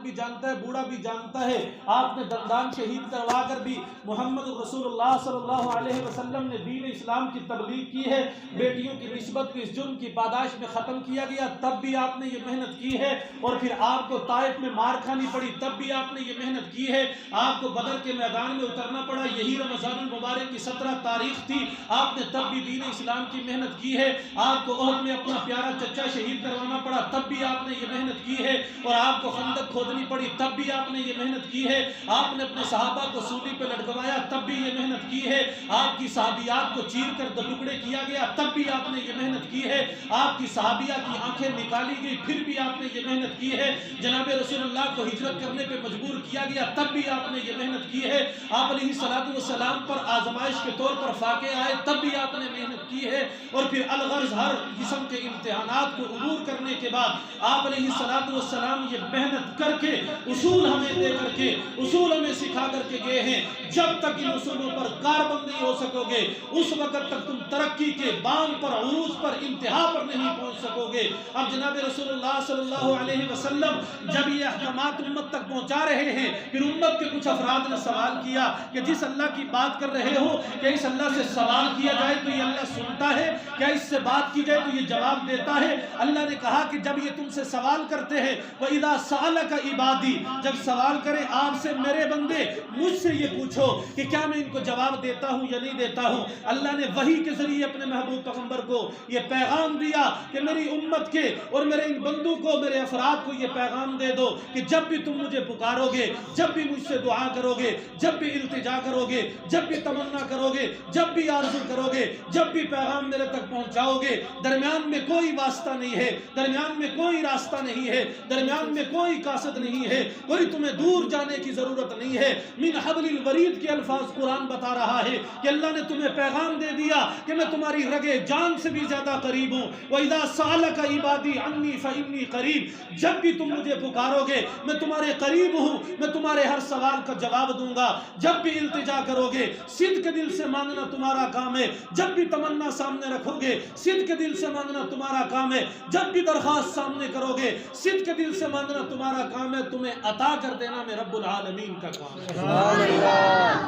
بھی جانتا ہے، بوڑھا بھی جانتا ہے، آپ نے دندان شہید کروا کر بھی محمد رسول اللہ صلی اللہ علیہ وسلم نے دین اسلام کی تبلیغ کی ہے، بیٹیوں کی نسبت کو اس جرم کی پاداش میں ختم کیا گیا، تب بھی آپ نے یہ محنت کی ہے، اور پھر آپ کو طائف میں مار کھانی پڑی تب بھی آپ نے یہ محنت کی ہے، آپ کو بدر کے میدان میں اترنا پڑا، یہی رمضان المبارک کی 17 تاریخ تھی، آپ نے تب بھی دین اسلام کی محنت کی ہے، آپ کو احد میں اپنا پیارا چچا شہید کروانا پڑا تب بھی آپ نے یہ محنت کی ہے، اور آپ کو خندق کھودنی پڑی تب بھی آپ نے یہ محنت کی ہے، آپ نے اپنے صحابہ کو سولی پہ لٹکوایا تب بھی یہ محنت کی ہے، آپ کی صحابیات کو چیر کر دو ٹکڑے کیا گیا تب بھی آپ نے یہ محنت کی ہے، آپ کی صحابیہ کی آنکھیں نکالی گئی پھر بھی آپ نے یہ محنت کی ہے، جناب رسول اللہ کو ہجرت کرنے پہ مجبور کیا گیا تب بھی آپ نے یہ محنت کی ہے، آپ علیہ السلام پر آزمائش کے طور پر فاقے آئے تب بھی آپ نے محنت کی ہے، اور پھر الغرض ہر قسم کے امتحانات کو عبور کرنے کے بعد آپ علیہ السلام یہ محنت کر کے اصول ہمیں دے کر کے اصول ہمیں سکھا کر کے گئے ہیں، جب تک ان اصولوں پر کاربند نہیں ہو سکو گے اس وقت تک تم ترقی کے بام پر، عروج پر، انتہا پر نہیں پہنچ سکو گے۔ اب جناب رسول اللہ صلی اللہ علیہ وسلم جب یہ احکامات امت تک پہنچا رہے ہیں، پھر امت کے کچھ افراد نے سوال کیا کہ جس اللہ کی بات کر رہے ہو کہ اس اللہ سے سوال کیا جائے تو یہ اللہ سنتا ہے، کیا اس سے بات کی جائے تو یہ جواب دیتا ہے؟ اللہ نے کہا کہ جب یہ تم سے سوال کرتے ہیں وَإِذَا سَأَلَكَ عِبَادِي، جب سوال کریں آپ سے میرے بندے، مجھ سے یہ پوچھو کہ کیا میں ان کو جواب دیتا ہوں یا نہیں دیتا ہوں۔ اللہ نے وحی کے ذریعے اپنے محبوب پیغمبر کو یہ پیغام دیا کہ میری امت کے اور میرے ان بندوں کو، میرے افراد کو یہ پیغام دے دو کہ جب بھی تم مجھے پکارو گے، جب بھی مجھ سے دعا کرو گے، جب بھی التجا کرو گے، جب بھی تمنا کرو گے، جب بھی آرزو کرو گے، جب بھی پیغام میرے تک پہنچاؤ گے، درمیان میں کوئی واسطہ نہیں ہے، درمیان میں کوئی راستہ نہیں ہے، درمیان میں کوئی قاصد نہیں ہے، کوئی تمہیں دور جانے کی ضرورت نہیں ہے۔ من حبل الورید کے الفاظ قرآن بتا رہا ہے کہ اللہ نے تمہیں پیغام دے دیا کہ میں تمہاری رگے جان سے بھی زیادہ قریب ہوں۔ وَإِذَا سَأَلَكَ عِبَادِي عَنِّي فَإِنِّي قَرِيب، جب بھی تم مجھے پکارو گے میں تمہارے قریب ہوں، میں تمہارے ہر سوال کا جواب دوں گا۔ جب بھی التجا کرو گے، صدق دل سے مانگنا تمہارا کام ہے، جب بھی تمنا سامنے رکھو گے صدق دل سے مانگنا تمہارا کام ہے، جب بھی درخواست سامنے کرو گے صدق دل سے مانگنا تمہارا کام ہے، تمہیں عطا کر دینا میں رب العالمین کا کام ہے۔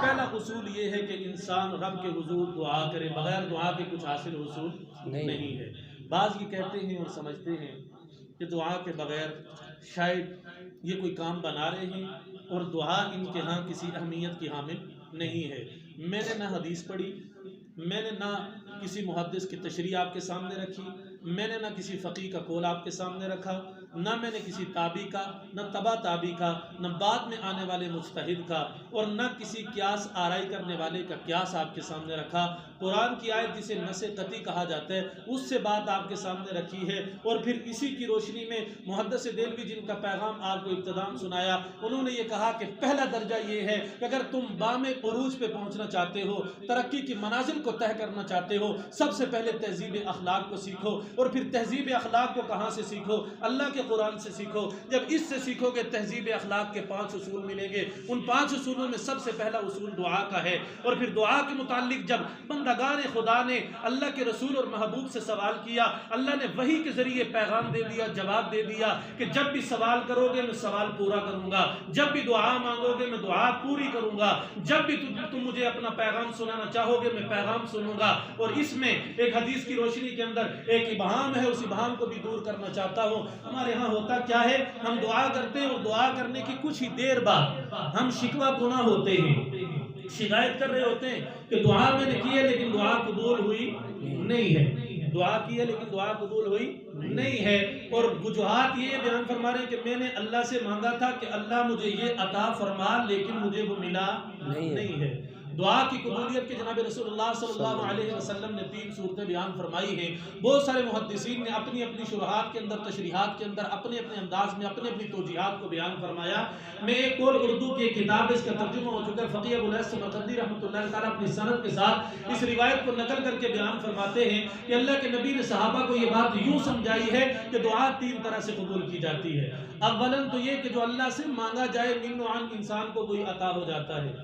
پہلا اصول یہ ہے کہ انسان رب کے حضور دعا کرے، بغیر دعا کے کچھ حاصل حصول نہیں ہے۔ بعض یہ کہتے ہیں اور سمجھتے ہیں کہ دعا کے بغیر شاید یہ کوئی کام بنا رہے ہیں اور دعا ان کے ہاں کسی اہمیت کی حامل نہیں ہے۔ میں نے نہ حدیث پڑھی، میں نے نہ کسی محدث کی تشریح آپ کے سامنے رکھی، میں نے نہ کسی فقیہ کا قول آپ کے سامنے رکھا، نہ میں نے کسی تابعی کا، نہ تبع تابعی کا، نہ بعد میں آنے والے مجتہد کا، اور نہ کسی قیاس آرائی کرنے والے کا قیاس آپ کے سامنے رکھا۔ قرآن کی آیت جسے نص قطعی کہا جاتا ہے اس سے بات آپ کے سامنے رکھی ہے، اور پھر اسی کی روشنی میں محدث دہلوی جن کا پیغام آپ کو ابتداءً سنایا، انہوں نے یہ کہا کہ پہلا درجہ یہ ہے کہ اگر تم بام عروج پہ پہنچنا چاہتے ہو، ترقی کی منازل کو طے کرنا چاہتے ہو، سب سے پہلے تہذیب اخلاق کو سیکھو، اور پھر تہذیب اخلاق کو کہاں سے سیکھو؟ اللہ کے قرآن سے سیکھو۔ جب اس سے سیکھو گے تہذیب اخلاق کے 5 اصول ملیں گے، ان 5 اصولوں میں سب سے پہلا اصول دعا کا ہے، اور پھر دعا کے متعلق جب بندگان خدا نے اللہ کے رسول اور محبوب سے سوال کیا، اللہ نے وحی کے ذریعے پیغام دے دیا، جواب دے دیا کہ جب بھی سوال کرو گے میں سوال پورا کروں گا، جب بھی دعا مانگو گے میں دعا پوری کروں گا، جب بھی تم مجھے اپنا پیغام سنانا چاہو گے میں پیغام سنوں گا۔ اور اس میں ایک حدیث کی روشنی کے اندر ایک ابہام ہے، اس ابہام کو بھی دور کرنا چاہتا ہوں۔ ہمارے ہاں ہوتا کیا ہے، ہم دعا کرتے ہیں اور دعا کرنے کی کچھ ہی دیر بعد ہم شکوہ گناہ ہوتے ہیں، شکایت کر رہے ہوتے ہیں کہ دعا میں نے کی ہے لیکن دعا قبول ہوئی نہیں ہے، دعا کی ہے لیکن دعا قبول ہوئی نہیں ہے، اور وجوہات یہ بیان فرما رہے ہیں کہ میں نے اللہ سے مانگا تھا کہ اللہ مجھے یہ عطا فرما لیکن مجھے وہ ملا نہیں ہے۔ دعا کی قبولیت کے جناب رسول اللہ صلی اللہ علیہ وسلم نے 3 صورتیں بیان فرمائی ہیں۔ بہت سارے محدثین نے اپنی اپنی شروحات کے اندر، تشریحات کے اندر اپنے اپنے انداز میں اپنی اپنی توجیہات کو بیان فرمایا۔ میں ایک اور اردو کی کتاب اس کا ترجمہ ہو چکا ہے، فقیہ ابو الیاس سمرقندی رحمۃ اللہ تعالیٰ اپنی سند کے ساتھ اس روایت کو نقل کر کے بیان فرماتے ہیں کہ اللہ کے نبی نے صحابہ کو یہ بات یوں سمجھائی ہے کہ دعا 3 طرح سے قبول کی جاتی ہے۔ اولاً تو یہ کہ جو اللہ سے مانگا جائے من و عن انسان کو کوئی عطا ہو جاتا ہے،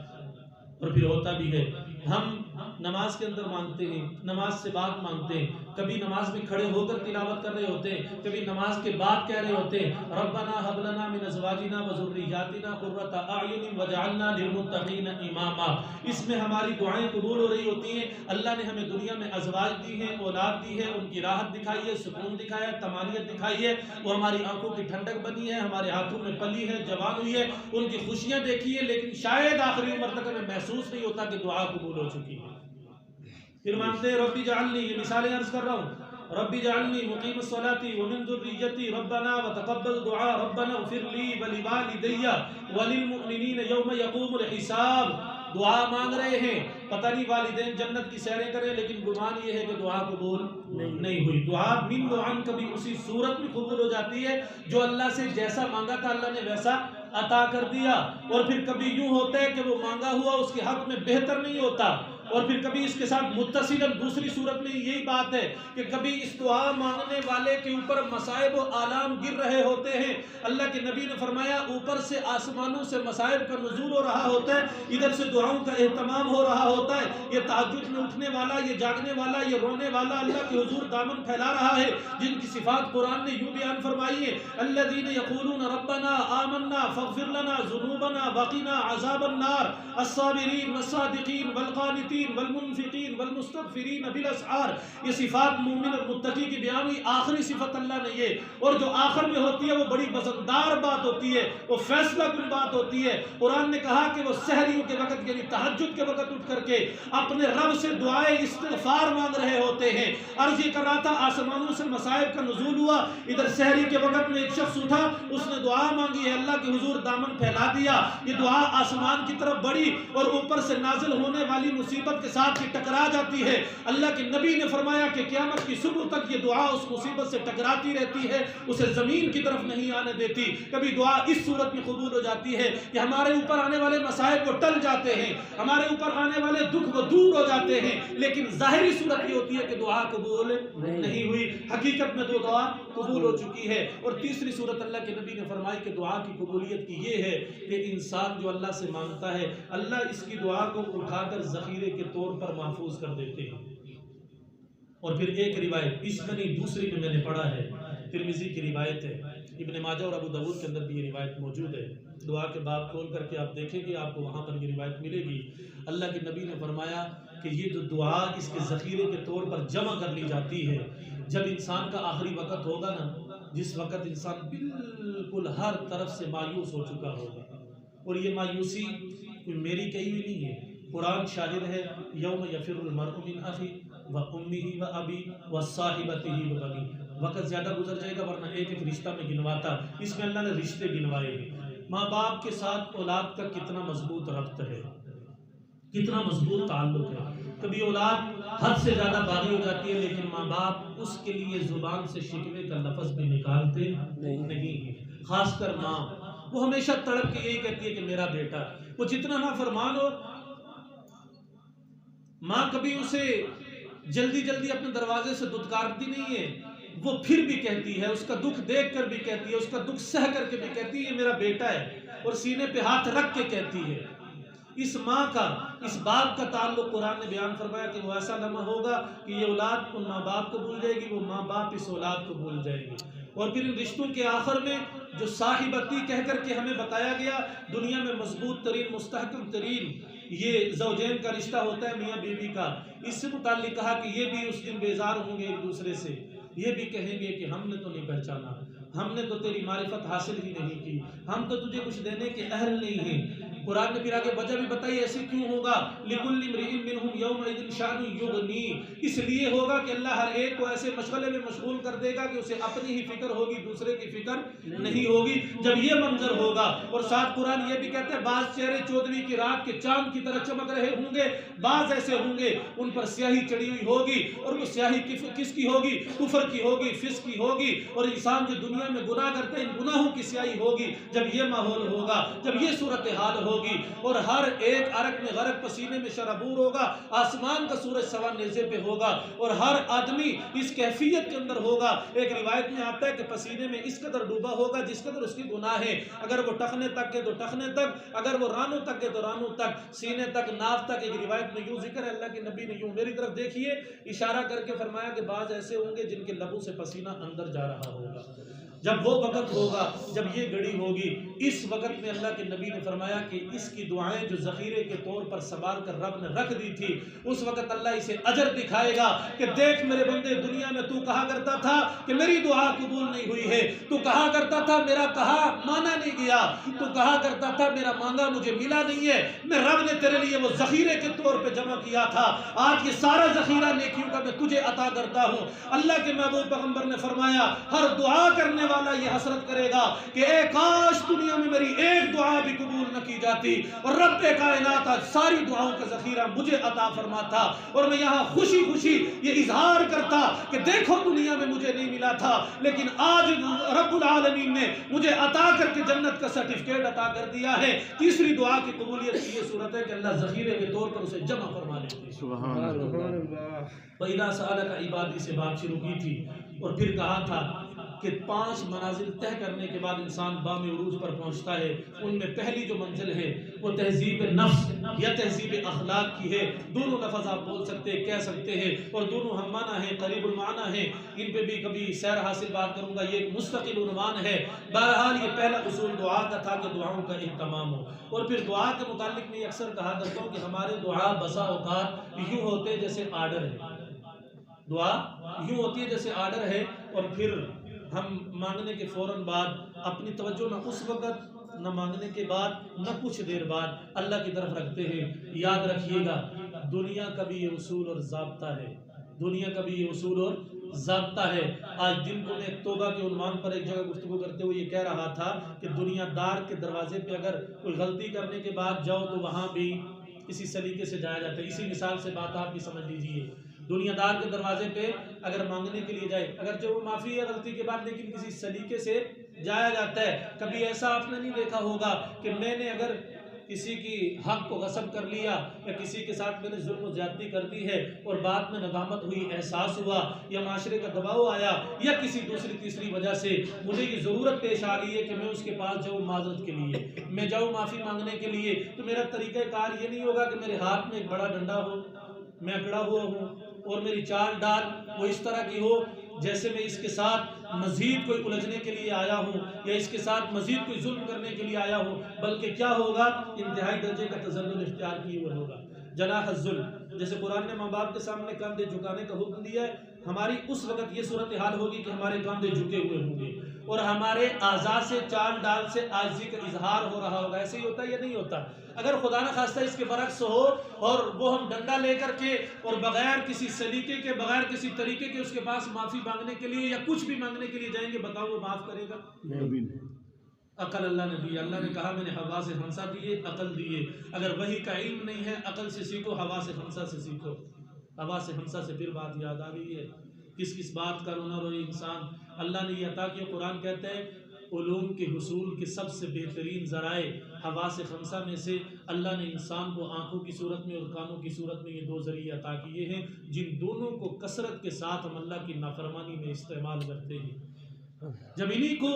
اور پھر ہوتا بھی ہے۔ ہم نماز کے اندر مانگتے ہیں، نماز سے بعد مانگتے ہیں، کبھی نماز میں کھڑے ہو کر تلاوت کر رہے ہوتے ہیں، کبھی نماز کے بعد کہہ رہے ہوتے ہیں ربنا هب لنا من ازواجنا وذرياتنا قرة اعین واجعلنا للمتقین اماما۔ اس میں ہماری دعائیں قبول ہو رہی ہوتی ہیں۔ اللہ نے ہمیں دنیا میں ازواج دی ہیں، اولاد دی ہے، ان کی راحت دکھائی ہے، سکون دکھایا ہے، طمانینت دکھائی ہے، وہ ہماری آنکھوں کی ٹھنڈک بنی ہے، ہمارے ہاتھوں میں پلی ہے، جوان ہوئی ہے، ان کی خوشیاں دیکھی ہے، لیکن شاید آخری عمر تک ہمیں محسوس نہیں ہوتا کہ دعا قبول ہو چکی ہے۔ پھر مانگتے ہیں ربی جعلنی، یہ مثالیں عرض کر رہا ہوں، ربی جعلنی مقیم الصلاۃ ومن ذریتی ربنا وتقبل دعاء ربنا اغفر لی ولوالدی وللمؤمنین یوم یقوم الحساب۔ دعا مانگ رہے ہیں، پتہ نہیں والدین جنت کی سیریں کریں، لیکن گمان یہ ہے کہ دعا قبول نہیں ہوئی۔ دعا من دعان کبھی اسی صورت میں قبول ہو جاتی ہے جو اللہ سے جیسا مانگا تھا اللہ نے ویسا عطا کر دیا، اور پھر کبھی یوں ہوتا ہے کہ وہ مانگا ہوا اس کے حق میں بہتر نہیں ہوتا، اور پھر کبھی اس کے ساتھ متصلاً دوسری صورت میں یہی بات ہے کہ کبھی اس دعا مانگنے والے کے اوپر مصائب و آلام گر رہے ہوتے ہیں۔ اللہ کے نبی نے فرمایا اوپر سے آسمانوں سے مصائب کا نزول ہو رہا ہوتا ہے، ادھر سے دعاؤں کا اہتمام ہو رہا ہوتا ہے، یہ تہجد میں اٹھنے والا، یہ جاگنے والا، یہ رونے والا اللہ کے حضور دامن پھیلا رہا ہے، جن کی صفات قرآن نے یوں بیان فرمائی ہے الذین یقولون ربنا آمنا فاغفر لنا ذنوبنا وقنا عذاب النار الصابرین والصادقین والقانتین والمنفقین والمستغفرین بالاسحار۔ یہ صفات مومن اور متقی کی بیان ہوئی، آخری صفت اللہ نے یہ، اور جو آخر میں ہوتی ہے وہ بڑی وزندار بات ہوتی ہے، وہ فیصلہ کن بات ہوتی ہے۔ قرآن نے کہا کہ وہ سحریوں کے وقت یعنی تہجد کے وقت اٹھ کر کے اپنے رب سے دعائے استغفار مانگ رہے ہوتے ہیں۔ عرض یہ کر رہا تھا آسمانوں سے مصائب کا نزول ہوا، ادھر سحری کے وقت میں ایک شخص اٹھا، اس نے دعا مانگی ہے، اللہ کے حضور دامن پھیلا دیا، یہ دعا آسمان کی طرف بڑھی اور اوپر سے نازل ہونے والی مصیبت کے ساتھ یہ ٹکرا جاتی ہے۔ اللہ کے نبی نے فرمایا کہ قیامت کی صبح تک یہ دعا اس مصیبت سے ٹکراتی رہتی ہے، اسے زمین کی طرف نہیں آنے دیتی۔ کبھی دعا اس صورت میں قبول ہو جاتی ہے کہ ہمارے اوپر آنے والے مصائب وہ ٹل جاتے ہیں، ہمارے اوپر آنے والے دکھ وہ دور ہو جاتے ہیں، لیکن ظاہری صورت یہ ہوتی ہے کہ دعا قبول نہیں ہوئی، حقیقت میں تو دعا قبول ہو چکی ہے۔ اور تیسری صورت اللہ کے نبی نے فرمائی کہ دعا کی قبولیت کی یہ ہے کہ انسان جو اللہ سے مانگتا ہے اللہ اس کی دعا کو اٹھا کر ذخیرے کے طور پر محفوظ کر دیتے ہیں۔ اور پھر ایک روایت اس میں نہیں دوسری میں نے پڑھا ہے، ترمذی کی روایت ہے، ابن ماجہ اور ابو داؤد کے اندر بھی یہ روایت موجود ہے، دعا کے باب کھول کر کے آپ دیکھیں گے آپ کو وہاں پر یہ روایت ملے گی۔ اللہ کے نبی نے فرمایا کہ یہ جو دعا اس کے ذخیرے کے طور پر جمع کر لی جاتی ہے، جب انسان کا آخری وقت ہوگا نا، جس وقت انسان بالکل ہر طرف سے مایوس ہو چکا ہوگا، اور یہ مایوسی کوئی میری کہی ہوئی نہیں ہے، قرآن شاہد ہے، یوم یفر المرء من اخیہ و امہ و ابی و صاحبتہ و بنی، وقت زیادہ گزر جائے گا ورنہ ایک ایک رشتہ میں گنواتا، اس میں اللہ نے رشتے گنوائے ہیں۔ ماں باپ کے ساتھ اولاد کا کتنا مضبوط ربط ہے، کتنا مضبوط تعلق ہے، کبھی اولاد حد سے زیادہ باغی ہو جاتی ہے لیکن ماں باپ اس کے لیے زبان سے شکوے کا لفظ بھی نکالتے نہیں ہیں، خاص کر ماں، وہ ہمیشہ تڑپ کے یہی کہتی ہے کہ میرا بیٹا، وہ جتنا نافرمان ہو ماں کبھی اسے جلدی جلدی اپنے دروازے سے دھتکارتی نہیں ہے، وہ پھر بھی کہتی ہے، اس کا دکھ دیکھ کر بھی کہتی ہے، اس کا دکھ سہ کر کے بھی کہتی ہے یہ میرا بیٹا ہے، اور سینے پہ ہاتھ رکھ کے کہتی ہے۔ اس ماں کا اس باپ کا تعلق قرآن نے بیان فرمایا کہ وہ ایسا لمحہ ہوگا کہ یہ اولاد ان ماں باپ کو بھول جائے گی، وہ ماں باپ اس اولاد کو بھول جائے گی۔ اور پھر ان رشتوں کے آخر میں جو صاحبتی کہہ کر کے ہمیں بتایا گیا، دنیا میں مضبوط ترین مستحکم ترین یہ زوجین کا رشتہ ہوتا ہے میاں بیوی کا، اس سے متعلق کہا کہ یہ بھی اس دن بیزار ہوں گے ایک دوسرے سے، یہ بھی کہیں گے کہ ہم نے تو نہیں پہچانا، ہم نے تو تیری معرفت حاصل ہی نہیں کی، ہم تو تجھے کچھ دینے کے اہل نہیں ہیں۔ قرآن نے پھر آگے وجہ بھی بتائی ایسے کیوں ہوگا، لِكُلِّ امْرِئٍ مِّنْهُمْ يَوْمَئِذٍ شَأْنٌ يُغْنِيهِ، اس لیے ہوگا کہ اللہ ہر ایک کو ایسے مشغلے میں مشغول کر دے گا کہ اسے اپنی ہی فکر ہوگی، دوسرے کی فکر نہیں ہوگی۔ جب یہ منظر ہوگا، اور ساتھ قرآن یہ بھی کہتا ہے بعض چہرے چودھویں کی رات کے چاند کی طرح چمک رہے ہوں گے، بعض ایسے ہوں گے ان پر سیاہی چڑھی ہوئی ہوگی، اور وہ سیاہی کس کی ہوگی، کفر کی ہوگی، فسق کی ہوگی، اور انسان جو دنیا میں گناہ کرتے ہیں ان گناہوں کی سیاہی ہوگی۔ جب یہ ماحول ہوگا، جب یہ صورتحال ہوگی، ہوگی اور ہر ایک عرق میں غرق پسینے میں شرابور ہوگا، آسمان کا سورج سوا نیزے پہ ہوگا اور ہر آدمی اس کیفیت کے اندر ہوگا۔ ایک روایت میں آتا ہے کہ پسینے میں اس قدر ڈوبا ہوگا جس قدر اس کی گناہ ہے، اگر وہ ٹخنے تک ہے تو ٹخنے تک، اگر وہ رانوں تک ہے تو رانوں تک، سینے تک، ناف تک۔ ایک روایت میں یوں ذکر ہے، اللہ کے نبی نے یوں میری طرف دیکھیے اشارہ کر کے فرمایا کہ بعض ایسے ہوں گے جن کے لبوں سے پسینہ اندر جا رہا ہوگا۔ جب وہ وقت ہوگا، جب یہ گھڑی ہوگی، اس وقت میں اللہ کے نبی نے فرمایا کہ اس کی دعائیں جو ذخیرے کے طور پر سنبھال کر رب نے رکھ دی تھی، اس وقت اللہ اسے اجر دکھائے گا کہ دیکھ میرے بندے، دنیا میں تو کہا کرتا تھا کہ میری دعا قبول نہیں ہوئی ہے، تو کہا کرتا تھا میرا کہا مانا نہیں گیا، تو کہا کرتا تھا میرا مانگا مجھے ملا نہیں ہے، میں رب نے تیرے لیے وہ ذخیرے کے طور پہ جمع کیا تھا، آج یہ سارا ذخیرہ نیکیوں کا میں تجھے عطا کرتا ہوں۔ اللہ کے محبوب پیغمبر نے فرمایا ہر دعا کرنے والا یہ حسرت کرے گا کہ اے کاش دنیا میں میری ایک دعا بھی قبول نہ کی جاتی اور رب کائنات آج ساری دعاؤں کا ذخیرہ مجھے عطا فرماتا، اور میں یہاں خوشی خوشی یہ اظہار کرتا کہ دیکھو دنیا میں مجھے نہیں ملا تھا لیکن آج رب العالمین نے مجھے عطا کر کے جنت کا سرٹیفکیٹ عطا کر دیا ہے۔ تیسری دعا کی قبولیت کی یہ صورت ہے کہ اللہ ذخیرے کے طور پر اسے جمع فرما لیتے ہیں۔ سبحان اللہ۔ وَإِذَا سَأَلَكَ عِبَادِي سے بات شروع کی تھی اور پھر کہا تھا کہ 5 منازل طے کرنے کے بعد انسان بام عروج پر پہنچتا ہے۔ ان میں پہلی جو منزل ہے وہ تہذیب نفس یا تہذیب اخلاق کی ہے۔ دونوں لفظ آپ بول سکتے ہیں، کہہ سکتے ہیں، اور دونوں ہم معنی ہیں، قریب المعنی ہیں۔ ان پہ بھی کبھی سیر حاصل بات کروں گا، یہ ایک مستقل عنوان ہے۔ بہرحال یہ پہلا اصول دعا کا تھا کہ دعاؤں کا اہتمام ہو، اور پھر دعا کے متعلق میں اکثر کہا کرتا ہوں کہ ہمارے دعا بسا اوقات یوں ہوتے جیسے آرڈر ہے، دعا یوں ہوتی ہے جیسے آرڈر ہے، اور پھر ہم مانگنے کے فوراً بعد اپنی توجہ نہ اس وقت نہ مانگنے کے بعد نہ کچھ دیر بعد اللہ کی طرف رکھتے ہیں۔ یاد رکھیے گا دنیا کا بھی یہ اصول اور ضابطہ ہے، دنیا کا بھی یہ اصول اور ضابطہ ہے۔ آج دن کو میں توبہ کے عنوان پر ایک جگہ گفتگو کرتے ہوئے یہ کہہ رہا تھا کہ دنیا دار کے دروازے پہ اگر کوئی غلطی کرنے کے بعد جاؤ تو وہاں بھی اسی سلیقے سے جایا جاتا ہے۔ اسی مثال سے بات آپ بھی سمجھ لیجئے، دنیا دار کے دروازے پہ اگر مانگنے کے لیے جائے، اگر جو وہ معافی ہے غلطی کے بعد لیکن کسی سلیقے سے جایا جاتا ہے۔ کبھی ایسا آپ نے نہیں دیکھا ہوگا کہ میں نے اگر کسی کی حق کو غصب کر لیا یا کسی کے ساتھ میں نے ظلم و زیادتی کر دی ہے اور بعد میں ندامت ہوئی، احساس ہوا یا معاشرے کا دباؤ آیا یا کسی دوسری تیسری وجہ سے مجھے یہ ضرورت پیش آ گئی ہے کہ میں اس کے پاس جاؤں معذرت کے لیے، میں جاؤں معافی مانگنے کے لیے، تو میرا طریقہ کار یہ نہیں ہوگا کہ میرے ہاتھ میں ایک بڑا ڈنڈا ہو، میں اکڑا ہوا ہوں اور میری چال ڈال وہ اس طرح کی ہو جیسے میں اس کے ساتھ مزید کوئی الجھنے کے لیے آیا ہوں یا اس کے ساتھ مزید کوئی ظلم کرنے کے لیے آیا ہوں، بلکہ کیا ہوگا، انتہائی درجے کا تذلل اختیار کیے ہوئے ہوگا۔ جناح الذل، جیسے قرآن نے ماں باپ کے سامنے کاندھے جھکانے کا حکم دیا ہے، ہماری اس وقت یہ صورتحال ہوگی کہ ہمارے کاندھے جھکے ہوئے ہوں گے اور ہمارے اعضاء سے چال ڈال سے عاجزی کا اظہار ہو رہا ہوگا۔ ایسے ہی ہوتا ہے یا نہیں ہوتا؟ اگر خدا نہ خواستہ اس کے برعکس ہو اور وہ ہم ڈنڈا لے کر کے اور بغیر کسی سلیقے کے، بغیر کسی طریقے کے اس کے پاس معافی مانگنے کے لیے یا کچھ بھی مانگنے کے لیے جائیں گے، بتاؤ وہ معاف کرے گا؟ عقل اللہ نے دی، اللہ نے کہا میں نے ہوا سے خمسہ دیے، عقل دیے۔ اگر وحی کا علم نہیں ہے عقل سے سیکھو، ہوا سے خمسہ سے سیکھو۔ ہوا سے خمسہ سے پھر بات یاد آ گئی ہے، کس کس بات کا رونا روئے انسان۔ اللہ نے یہ عطا کیا، قرآن کہتا ہے علوم کے حصول کے سب سے بہترین ذرائع ہوا سے خمسہ میں سے اللہ نے انسان کو آنکھوں کی صورت میں اور کانوں کی صورت میں یہ 2 ذریعے عطا کیے ہیں، جن دونوں کو کثرت کے ساتھ ہم اللہ کی نافرمانی میں استعمال کرتے ہیں۔ جب انہی کو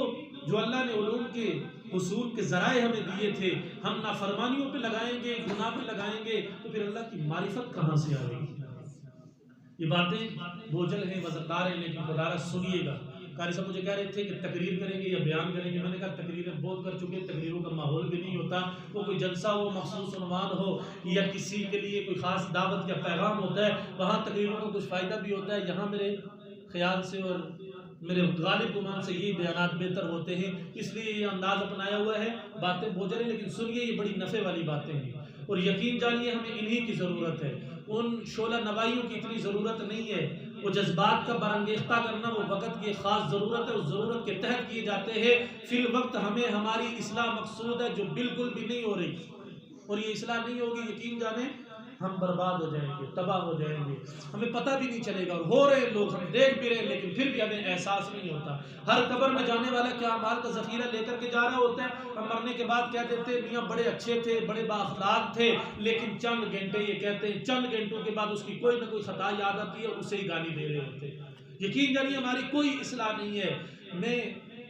جو اللہ نے علوم کے حصول کے ذرائع ہمیں دیے تھے ہم نافرمانیوں پہ لگائیں گے، گناہ پہ لگائیں گے، تو پھر اللہ کی معرفت کہاں سے آئے گی؟ یہ باتیں بوجھل ہیں، وزندار ہیں، لیکن خدا سنیے گا۔ قاری صاحب مجھے کہہ رہے تھے کہ تقریر کریں گے یا بیان کریں گے، میں نے کہا تقریریں بہت کر چکے، تقریروں کا ماحول بھی نہیں ہوتا، وہ کوئی جلسہ ہو، مخصوص عنوان ہو یا کسی کے لیے کوئی خاص دعوت یا پیغام ہوتا ہے، وہاں تقریروں کا کچھ فائدہ بھی ہوتا ہے۔ یہاں میرے خیال سے اور میرے غالب گمان سے یہ بیانات بہتر ہوتے ہیں، اس لیے یہ انداز اپنایا ہوا ہے۔ باتیں بوجھل ہیں لیکن سنیے، یہ بڑی نفع والی باتیں ہیں، اور یقین جانیے ہمیں انہی کی ضرورت ہے، ان شعلہ نوائیوں کی اتنی ضرورت نہیں ہے۔ وہ جذبات کا برانگیختہ کرنا وہ وقت کی خاص ضرورت ہے، اس ضرورت کے تحت کیے جاتے ہیں۔ فی الوقت ہمیں ہماری اصلاح مقصود ہے جو بالکل بھی نہیں ہو رہی، اور یہ اصلاح نہیں ہوگی یقین جانیں ہم برباد ہو جائیں گے، تباہ ہو جائیں گے، ہمیں پتہ بھی نہیں چلے گا، اور ہو رہے لوگ، ہم دیکھ بھی رہے ہیں لیکن پھر بھی ہمیں احساس نہیں ہوتا۔ ہر قبر میں جانے والا کیا اعمال کا ذخیرہ لے کر کے جا رہا ہوتا ہے؟ ہم مرنے کے بعد کہہ دیتے ہیں میاں بڑے اچھے تھے، بڑے بااخلاق تھے، لیکن چند گھنٹے، یہ کہتے ہیں چند گھنٹوں کے بعد اس کی کوئی نہ کوئی خطا یاد آتی ہے، اسے ہی گالی دے رہے ہوتے ہیں۔ یقین جانیے ہماری کوئی اصلاح نہیں ہے۔ میں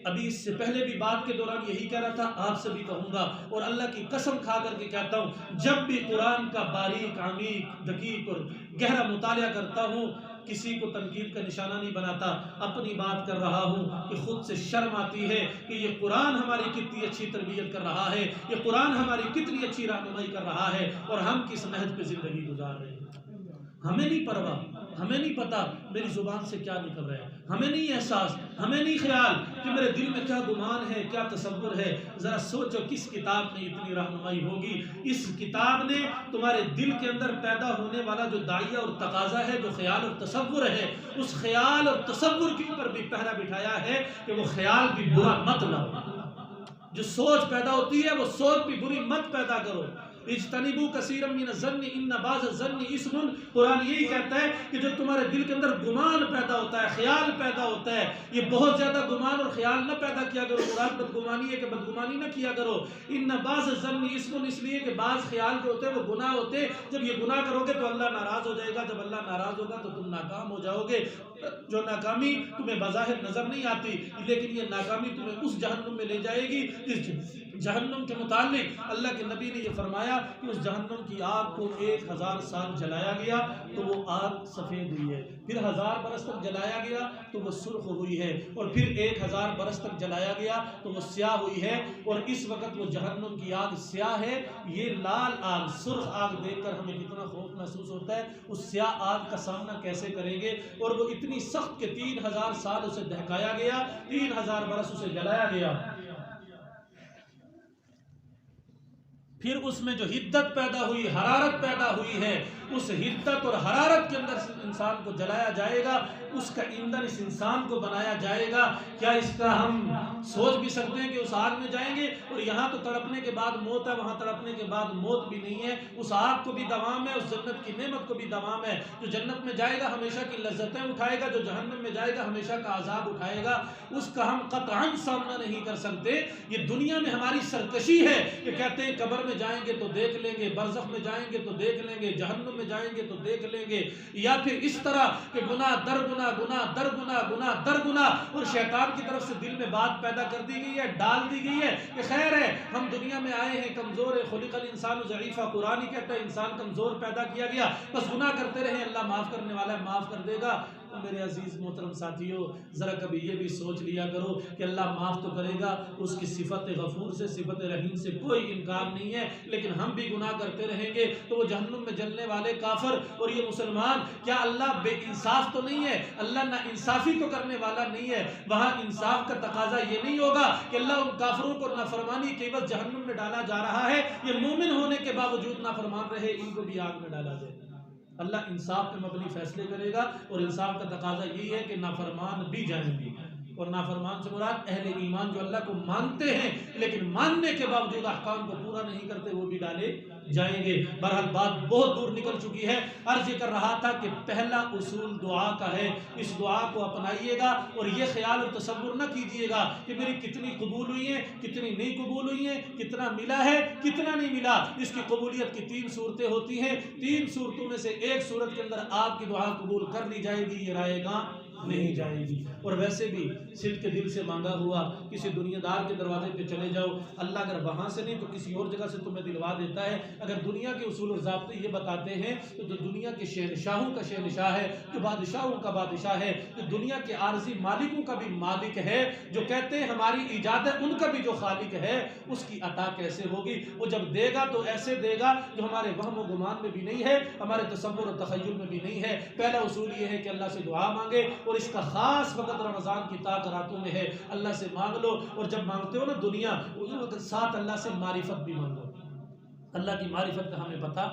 ابھی اس سے پہلے بھی بات کے دوران یہی کہہ رہا تھا، آپ سے بھی کہوں گا، اور اللہ کی قسم کھا کر کے کہتا ہوں، جب بھی قرآن کا باریک، عمیق، دقیق اور گہرا مطالعہ کرتا ہوں، کسی کو تنقید کا نشانہ نہیں بناتا، اپنی بات کر رہا ہوں کہ خود سے شرم آتی ہے کہ یہ قرآن ہماری کتنی اچھی تربیت کر رہا ہے، یہ قرآن ہماری کتنی اچھی رہنمائی کر رہا ہے، اور ہم کس نہج پہ زندگی گزار رہے ہیں۔ ہمیں نہیں پرواہ، ہمیں نہیں پتا میری زبان سے کیا نکل رہا ہے، ہمیں نہیں احساس، ہمیں نہیں خیال کہ میرے دل میں کیا گمان ہے، کیا تصور ہے۔ ذرا سوچو کس کتاب میں اتنی رہنمائی ہوگی؟ اس کتاب نے تمہارے دل کے اندر پیدا ہونے والا جو داعیہ اور تقاضا ہے، جو خیال اور تصور ہے، اس خیال اور تصور کے اوپر بھی پہرا بٹھایا ہے کہ وہ خیال بھی برا مت لاؤ۔ جو سوچ پیدا ہوتی ہے وہ سوچ بھی بری مت پیدا کرو۔ اجتنبوا کثیرا من الظن ان بعض الظن اثم، قرآن یہی کہتا ہے کہ جو تمہارے دل کے اندر گمان پیدا ہوتا ہے، خیال پیدا ہوتا ہے، یہ بہت زیادہ گمان اور خیال نہ پیدا کیا کرو۔ مراد بدگمانی ہے کہ بدگمانی نہ کیا کرو۔ ان بعض الظن اثم، اس لیے کہ بعض خیال جو ہوتے ہیں وہ گناہ ہوتے ہیں۔ جب یہ گناہ کرو گے تو اللہ ناراض ہو جائے گا، جب اللہ ناراض ہوگا تو تم ناکام ہو جاؤ گے۔ جو ناکامی تمہیں بظاہر نظر نہیں آتی، لیکن یہ ناکامی تمہیں اس جہنم میں لے جائے گی جس جہنم کے متعلق اللہ کے نبی نے یہ فرمایا کہ اس جہنم کی آگ کو 1000 سال جلایا گیا تو وہ آگ سفید ہوئی ہے، پھر 1000 برس تک جلایا گیا تو وہ سرخ ہوئی ہے، اور پھر 1000 برس تک جلایا گیا تو وہ سیاہ ہوئی ہے۔ اور اس وقت وہ جہنم کی آگ سیاہ ہے۔ یہ لال آگ، سرخ آگ دیکھ کر ہمیں کتنا خوف محسوس ہوتا ہے، اس سیاہ آگ کا سامنا کیسے کریں گے؟ اور وہ اتنی سخت کہ 3000 سال اسے دہکایا گیا، 3000 برس اسے جلایا گیا۔ پھر اس میں جو حدت پیدا ہوئی، حرارت پیدا ہوئی ہے، اس حدت اور حرارت کے اندر انسان کو جلایا جائے گا، اس کا ایندھن اس انسان کو بنایا جائے گا۔ کیا اس کا ہم سوچ بھی سکتے ہیں کہ اس آگ میں جائیں گے؟ اور یہاں تو تڑپنے کے بعد موت ہے، وہاں تڑپنے کے بعد موت بھی نہیں ہے۔ اس آگ کو بھی دوام ہے، اس جنت کی نعمت کو بھی دوام ہے۔ جو جنت میں جائے گا ہمیشہ کی لذتیں اٹھائے گا، جو جہنم میں جائے گا ہمیشہ کا عذاب اٹھائے گا۔ اس کا ہم قطعاً سامنا نہیں کر سکتے۔ یہ دنیا میں ہماری سرکشی ہے کہ کہتے ہیں قبر میں جائیں گے تو دیکھ لیں گے، برزخ میں جائیں گے تو دیکھ لیں گے، جہنم میں جائیں گے تو دیکھ لیں گے، یا پھر اس طرح کہ گناہ در گناہ، گناہ در گناہ، گناہ در گناہ، اور شیطان کی طرف سے دل میں بات پیدا کر دی گئی ہے، ڈال دی گئی ہے کہ خیر ہے، ہم دنیا میں آئے ہیں کمزور ہے، خلق الانسان ضعیفا، قرآن ہی کہتا ہے انسان کمزور پیدا کیا گیا، بس گناہ کرتے رہیں، اللہ معاف کرنے والا ہے، معاف کر دے گا۔ تو میرے عزیز محترم ساتھیوں، ذرا کبھی یہ بھی سوچ لیا کرو کہ اللہ معاف تو کرے گا، اس کی صفت غفور سے، صفت رحیم سے کوئی انکار نہیں ہے، لیکن ہم بھی گناہ کرتے رہیں گے تو وہ جہنم میں جلنے والے کافر اور یہ مسلمان، کیا اللہ بے انصاف تو نہیں ہے؟ اللہ نا انصافی تو کرنے والا نہیں ہے۔ وہاں انصاف کا تقاضا یہ نہیں ہوگا کہ اللہ ان کافروں کو نافرمانی کے عوض جہنم میں ڈالا جا رہا ہے، یہ مومن ہونے کے باوجود نافرمان رہے، ان کو بھی آگ میں ڈالا جائے۔ اللہ انصاف پہ مبنی فیصلے کرے گا، اور انصاف کا تقاضا یہی ہے کہ نافرمان بھی جائیں گے، اور نافرمان سے مراد اہل ایمان جو اللہ کو مانتے ہیں لیکن ماننے کے باوجود احکام کو پورا نہیں کرتے، وہ بھی ڈالے جائیں گے۔ بہرحال بات بہت دور نکل چکی ہے۔ عرض یہ کر رہا تھا کہ پہلا اصول دعا کا ہے، اس دعا کو اپنائیے گا، اور یہ خیال اور تصور نہ کیجئے گا کہ میری کتنی قبول ہوئی ہیں، کتنی نہیں قبول ہوئی ہیں، کتنا ملا ہے، کتنا نہیں ملا۔ اس کی قبولیت کی 3 صورتیں ہوتی ہیں، 3 صورتوں میں سے ایک صورت کے اندر آپ کی دعا قبول کر لی جائے گی، یہ رائے گاں نہیں جائے گی۔ اور ویسے بھی صدق کے دل سے مانگا ہوا کسی دنیا دار کے دروازے پہ چلے جاؤ، اللہ اگر وہاں سے نہیں تو کسی اور جگہ سے تمہیں دلوا دیتا ہے۔ اگر دنیا کے اصول اور ضابطے یہ بتاتے ہیں تو جو دنیا کے شہنشاہوں کا شہنشاہ ہے، جو بادشاہوں کا بادشاہ ہے، جو دنیا کے عارضی مالکوں کا بھی مالک ہے، جو کہتے ہیں ہماری ایجاد ہے، ان کا بھی جو خالق ہے، اس کی عطا کیسے ہوگی؟ وہ جب دے گا تو ایسے دے گا جو ہمارے وہم و گمان میں بھی نہیں ہے، ہمارے تصور و تخیل میں بھی نہیں ہے۔ پہلا اصول یہ ہے کہ اللہ سے دعا مانگے، اور اس کا خاص وقت رمضان کی تاک راتوں میں ہے۔ اللہ سے مانگ لو، اور جب مانگتے ہو نا دنیا، اس وقت ساتھ اللہ سے معرفت بھی مانگو۔ اللہ کی معرفت کا ہمیں پتہ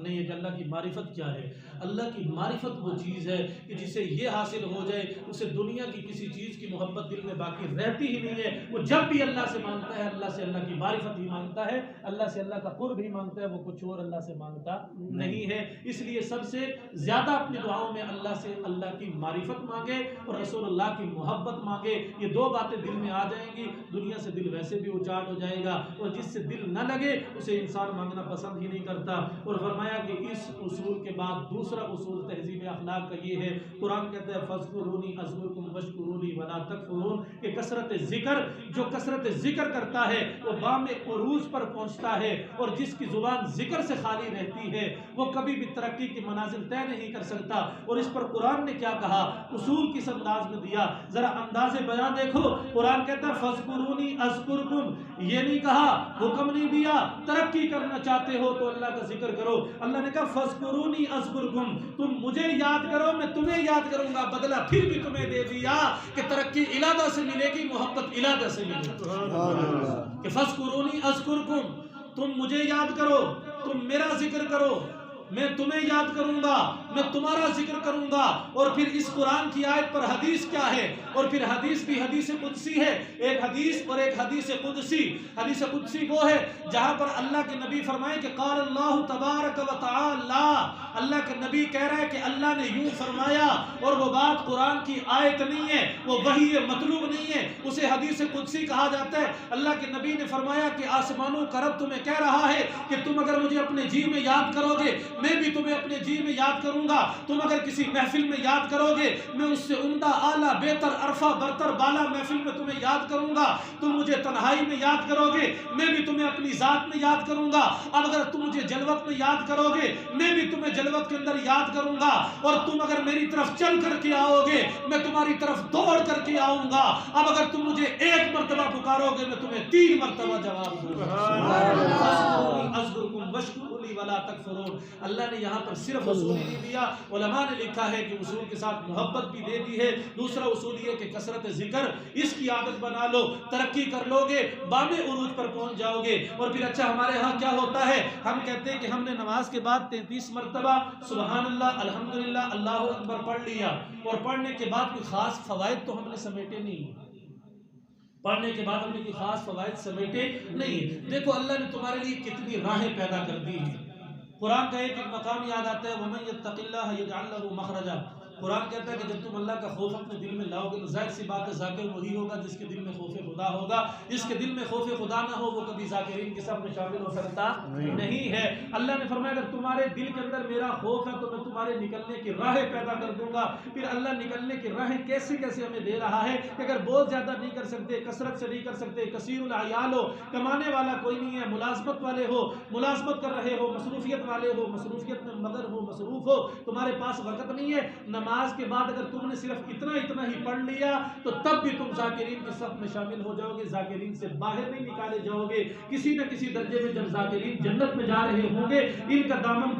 نہیں ہے کہ اللہ کی معرفت کیا ہے۔ اللہ کی معرفت وہ چیز ہے کہ جسے یہ حاصل ہو جائے اسے دنیا کی کسی چیز کی محبت دل میں باقی رہتی ہی نہیں ہے۔ وہ جب بھی اللہ سے مانگتا ہے اللہ سے اللہ کی معرفت ہی مانگتا ہے، اللہ سے اللہ کا قرب ہی مانگتا ہے، وہ کچھ اور اللہ سے مانگتا نہیں ہے۔ اس لیے سب سے زیادہ اپنی دعاؤں میں اللہ سے اللہ کی معرفت مانگے اور رسول اللہ کی محبت مانگے۔ یہ دو باتیں دل میں آ جائیں گی، دنیا سے دل ویسے بھی اچاٹ ہو جائے گا، اور جس سے دل نہ لگے اسے انسان مانگنا پسند ہی نہیں کرتا۔ اور فرمایا کہ اس اصول کے بعد دوسرا اصول تہذیب اخلاق کا یہ ہے، قرآن کہتا ہے فَاذْكُرُونِي أَذْكُرْكُمْ وَاشْكُرُوا لِي وَلَا تَكْفُرُونَ، کہ کثرت ذکر، جو کثرت ذکر کرتا ہے وہ بام عروج پر پہنچتا ہے، اور جس کی زبان ذکر سے خالی رہتی ہے وہ کبھی بھی ترقی کی منازل طے نہیں کر سکتا۔ اور اس پر قرآن نے کیا کہا، اصول کس انداز میں دیا، ذرا انداز بیان دیکھو۔ قرآن کہتا ہے فَاذْكُرُونِي أَذْكُرْكُمْ، یہ نہیں کہا، حکم نہیں دیا ترقی کرنا چاہتے ہو تو اللہ کا ذکر کرو، اللہ نے کہا فَاذْكُرُونِي أَذْكُرْكُمْ، تم مجھے یاد کرو میں تمہیں یاد کروں گا۔ بدلہ پھر بھی تمہیں دے دیا کہ ترقی الہدہ سے ملے گی، محبت الہدہ سے ملے گی، کہ فَاذْكُرُونِي أَذْكُرْكُمْ، تم مجھے یاد کرو، تم میرا ذکر کرو، میں تمہیں یاد کروں گا، میں تمہارا ذکر کروں گا۔ اور پھر اس قرآن کی آیت پر حدیث کیا ہے، اور پھر حدیث بھی حدیث قدسی ہے، ایک حدیث اور ایک حدیث قدسی۔ حدیث قدسی وہ ہے جہاں پر اللہ کے نبی فرمائے کہ قال اللہ تبارک و تعالی، اللہ کے نبی کہہ رہا ہے کہ اللہ نے یوں فرمایا، اور وہ بات قرآن کی آیت نہیں ہے، وہ وحی مطلوب نہیں ہے، اسے حدیث قدسی کہا جاتا ہے۔ اللہ کے نبی نے فرمایا کہ آسمانوں کا رب تمہیں کہہ رہا ہے کہ تم اگر مجھے اپنے جی میں یاد کرو گے میں بھی تمہیں اپنے جی میں یاد کروں گا، تم اگر کسی محفل میں یاد کرو گے میں اس سے عمدہ اعلیٰ بہتر عرفہ برتر بالا محفل میں تمہیں یاد کروں گا، تم مجھے تنہائی میں یاد کرو گے میں بھی تمہیں اپنی ذات میں یاد کروں گا، اب اگر تم مجھے جلوت میں یاد کرو گے میں بھی تمہیں جلوت کے اندر یاد کروں گا، اور تم اگر میری طرف چل کر کے آؤ گے میں تمہاری طرف دوڑ کر کے آؤں گا، اب اگر تم مجھے ایک مرتبہ پکارو گے میں تمہیں 3 مرتبہ جواب دوں گا۔ اللہ نے یہاں پر صرف اصول نہیں دیا، علماء نے لکھا ہے کہ اصول کے ساتھ محبت بھی دے دی ہے۔ دوسرا اصول یہ کہ کثرت ذکر اس کی عادت بنا لو، ترقی کر لو گے، بام عروج پر پہنچ جاؤ گے۔ اور پھر اچھا ہمارے ہاں کیا ہوتا ہے، ہم کہتے ہیں کہ ہم نے نماز کے بعد 33 مرتبہ سبحان اللہ الحمدللہ اللہ اکبر پڑھ لیا، اور پڑھنے کے بعد کوئی خاص فوائد تو ہم نے سمیٹے نہیں، پڑھنے کے بعد ہم نے کوئی خاص فوائد سمیٹے نہیں۔ دیکھو اللہ نے تمہارے لیے کتنی راہیں پیدا کر دی ہیں۔ قرآن کا ایک مقام یاد آتا ہے وَمَن يَتَّقِ اللَّهَ يَجْعَلْ لَهُ مَخْرَجًا۔ قرآن کہتا ہے کہ جب تم اللہ کا خوف اپنے دل میں لاؤ گے تو ظاہر سی بات ہے ذاکر وہی ہوگا جس کے دل میں خوف خدا ہوگا، جس کے دل میں خوف خدا نہ ہو وہ کبھی ذاکرین کے سب میں شامل ہو سکتا نہیں ہے۔ اللہ نے فرمایا اگر تمہارے دل کے اندر میرا خوف ہے تو میں تمہارے نکلنے کی راہیں پیدا کر دوں گا۔ پھر اللہ نکلنے کی راہیں کیسے کیسے ہمیں دے رہا ہے کہ اگر بہت زیادہ نہیں کر سکتے، کثرت سے نہیں کر سکتے، کثیر العیال ہو، کمانے والا کوئی نہیں ہے، ملازمت والے ہو، ملازمت کر رہے ہو، مصروفیت والے ہو، مصروفیت میں مگر ہو، مصروف ہو، تمہارے پاس وقت نہیں ہے، نماز کے بعد اگر تم نے صرف اتنا ہی پڑھ لیا تو تب بھی تم ذاکرین کے صف میں شامل ہو جاؤ گے، ذاکرین سے باہر نہیں نکالے جاؤ گے۔ کسی نہ کسی درجے میں جب ذاکرین جنت میں جا رہے ہوں گے ان کا دامن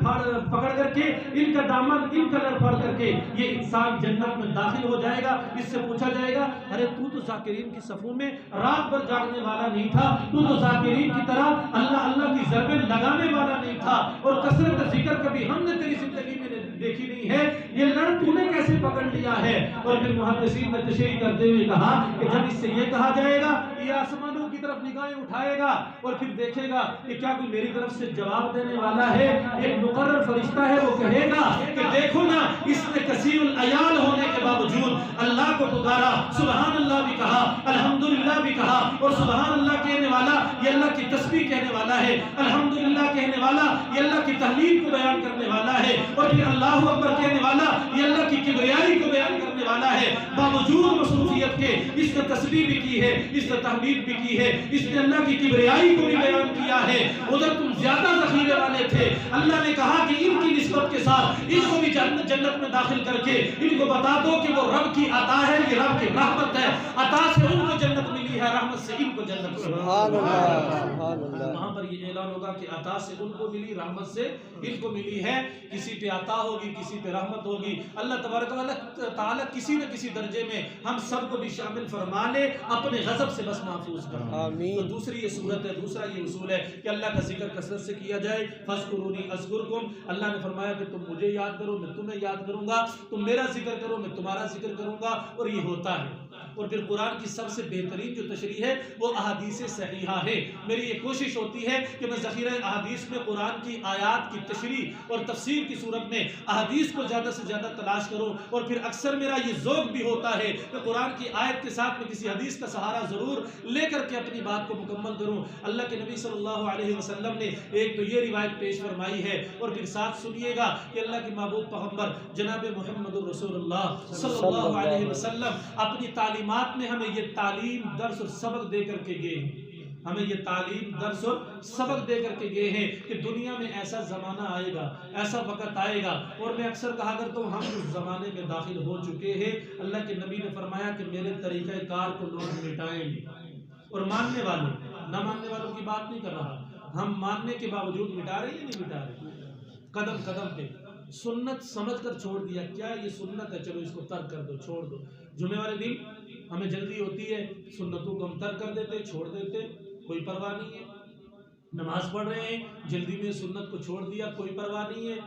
پکڑ کر کے، ان کا دامن ان کا لڑ پھاڑ کر کے یہ انسان جنت میں داخل ہو جائے گا۔ اس سے پوچھا جائے گا ارے تو ذاکرین کی صفوں میں رات بھر جاگنے والا نہیں تھا، تو ذاکرین کی طرح اللہ اللہ کی ضربیں لگانے والا نہیں تھا، اور کثرت ذکر کبھی ہم نے تیری زندگی میں دیکھی نہیں ہے، یہ لڑ تو نے کیسے پکڑ لیا ہے؟ اور پھر محدثین نے تشریح کرتے ہوئے کہا کہ جب اس سے یہ کہا جائے گا یہ آسمانوں کی طرف نگاہیں اٹھائے گا اور پھر دیکھے گا کہ کیا کوئی میری طرف سے جواب دینے والا ہے، ایک مقرر فرشتہ ہے وہ کہے گا کہ دیکھو نا اس نے کثیر العیال ہونے کے باوجود اللہ کو پکارا، سبحان اللہ بھی کہا، الحمدللہ بھی کہا، اور سبحان اللہ کہنے والا یہ اللہ کی تسبیح کہنے والا ہے، الحمدللہ کہنے والا یہ اللہ کی تحلیل کو بیان کرنے والا ہے، اور پھر اللہ اکبر کہنے والا یہ اللہ کی کبریائی کو بیان کرنے والا ہے۔ باوجود مصروفیت کے اس نے تسبیح بھی کی ہے، اس نے تحمید بھی کی ہے، اس نے اللہ کی کبریائی کو بھی بیان کیا ہے۔ ادھر تم زیادہ ذخیرے والے تھے، اللہ نے کہا کہ ان کی نسبت کے ساتھ ان کو بھی جنت میں داخل کر کے ان کو بتا دو کہ وہ رب کی عطا ہے، یہ رب کی رحمت ہے، عطا سے ان کو جنت ملی ہے، رحمت سے ان کو جنت ملی ہے۔ وہاں پر یہ اعلان ہوگا کہ عطا سے ان کو ملی، رحمت سے ان کو ملی ہے. کسی پہ عطا ہوگی، کسی پہ رحمت ہوگی. اللہ تبارک و تعالیٰ کسی نہ کسی درجے میں ہم سب کو بھی شامل فرما لے، اپنے غضب سے بس محفوظ کر. تو دوسری یہ صورت ہے، دوسرا یہ اصول ہے کہ اللہ کا ذکر کثرت سے کیا جائے. فاذکرونی اذکرکم، اللہ نے فرمایا کہ تم مجھے یاد کرو میں تمہیں یاد کروں گا، تم میرا ذکر کرو میں تمہارا ذکر کروں گا. اور یہ ہوتا ہے. اور پھر قرآن کی سب سے بہترین جو تشریح ہے وہ احادیث صحیحہ ہے. میری یہ کوشش ہوتی ہے کہ میں ذخیرہ احادیث میں قرآن کی آیات کی تشریح اور تفسیر کی صورت میں احادیث کو زیادہ سے زیادہ تلاش کروں. اور پھر اکثر میرا یہ ذوق بھی ہوتا ہے کہ قرآن کی آیت کے ساتھ میں کسی حدیث کا سہارا ضرور لے کر کے اپنی بات کو مکمل کروں. اللہ کے نبی صلی اللہ علیہ وسلم نے ایک تو یہ روایت پیش فرمائی ہے، اور پھر ساتھ سنیے گا کہ اللہ کے محبوب پیغمبر جناب محمد الرسول اللہ صلی اللہ علیہ وسلم اپنی تعلیمات میں ہمیں یہ تعلیم، درس اور سبق دے کر کے گئے ہیں. ہمیں یہ تعلیم، درس اور سبق دے کر کے گئے ہیں کہ دنیا میں ایسا زمانہ آئے گا، ایسا وقت آئے گا. اور میں اکثر کہا کرتا ہوں ہم اس زمانے میں داخل ہو چکے ہیں. اللہ کے نبی نے فرمایا کہ میرے طریقہ کار کو لوگ مٹائیں گے. اور ماننے والوں، نہ ماننے والوں کی بات نہیں کر رہا، ہم ماننے کے باوجود مٹا رہے ہیں یا نہیں مٹا رہے؟ قدم قدم پہ سنت سمجھ کر چھوڑ دیا. کیا یہ سنت ہے، چلو اس کو ترک کر دو، چھوڑ دو. جمعے والے دن ہمیں جلدی ہوتی ہے، سنتوں کو ہم ترک کر دیتے، چھوڑ دیتے، کوئی پرواہ نہیں ہے. نماز پڑھ رہے ہیں، جلدی میں سنت کو چھوڑ دیا، کوئی پرواہ نہیں ہے.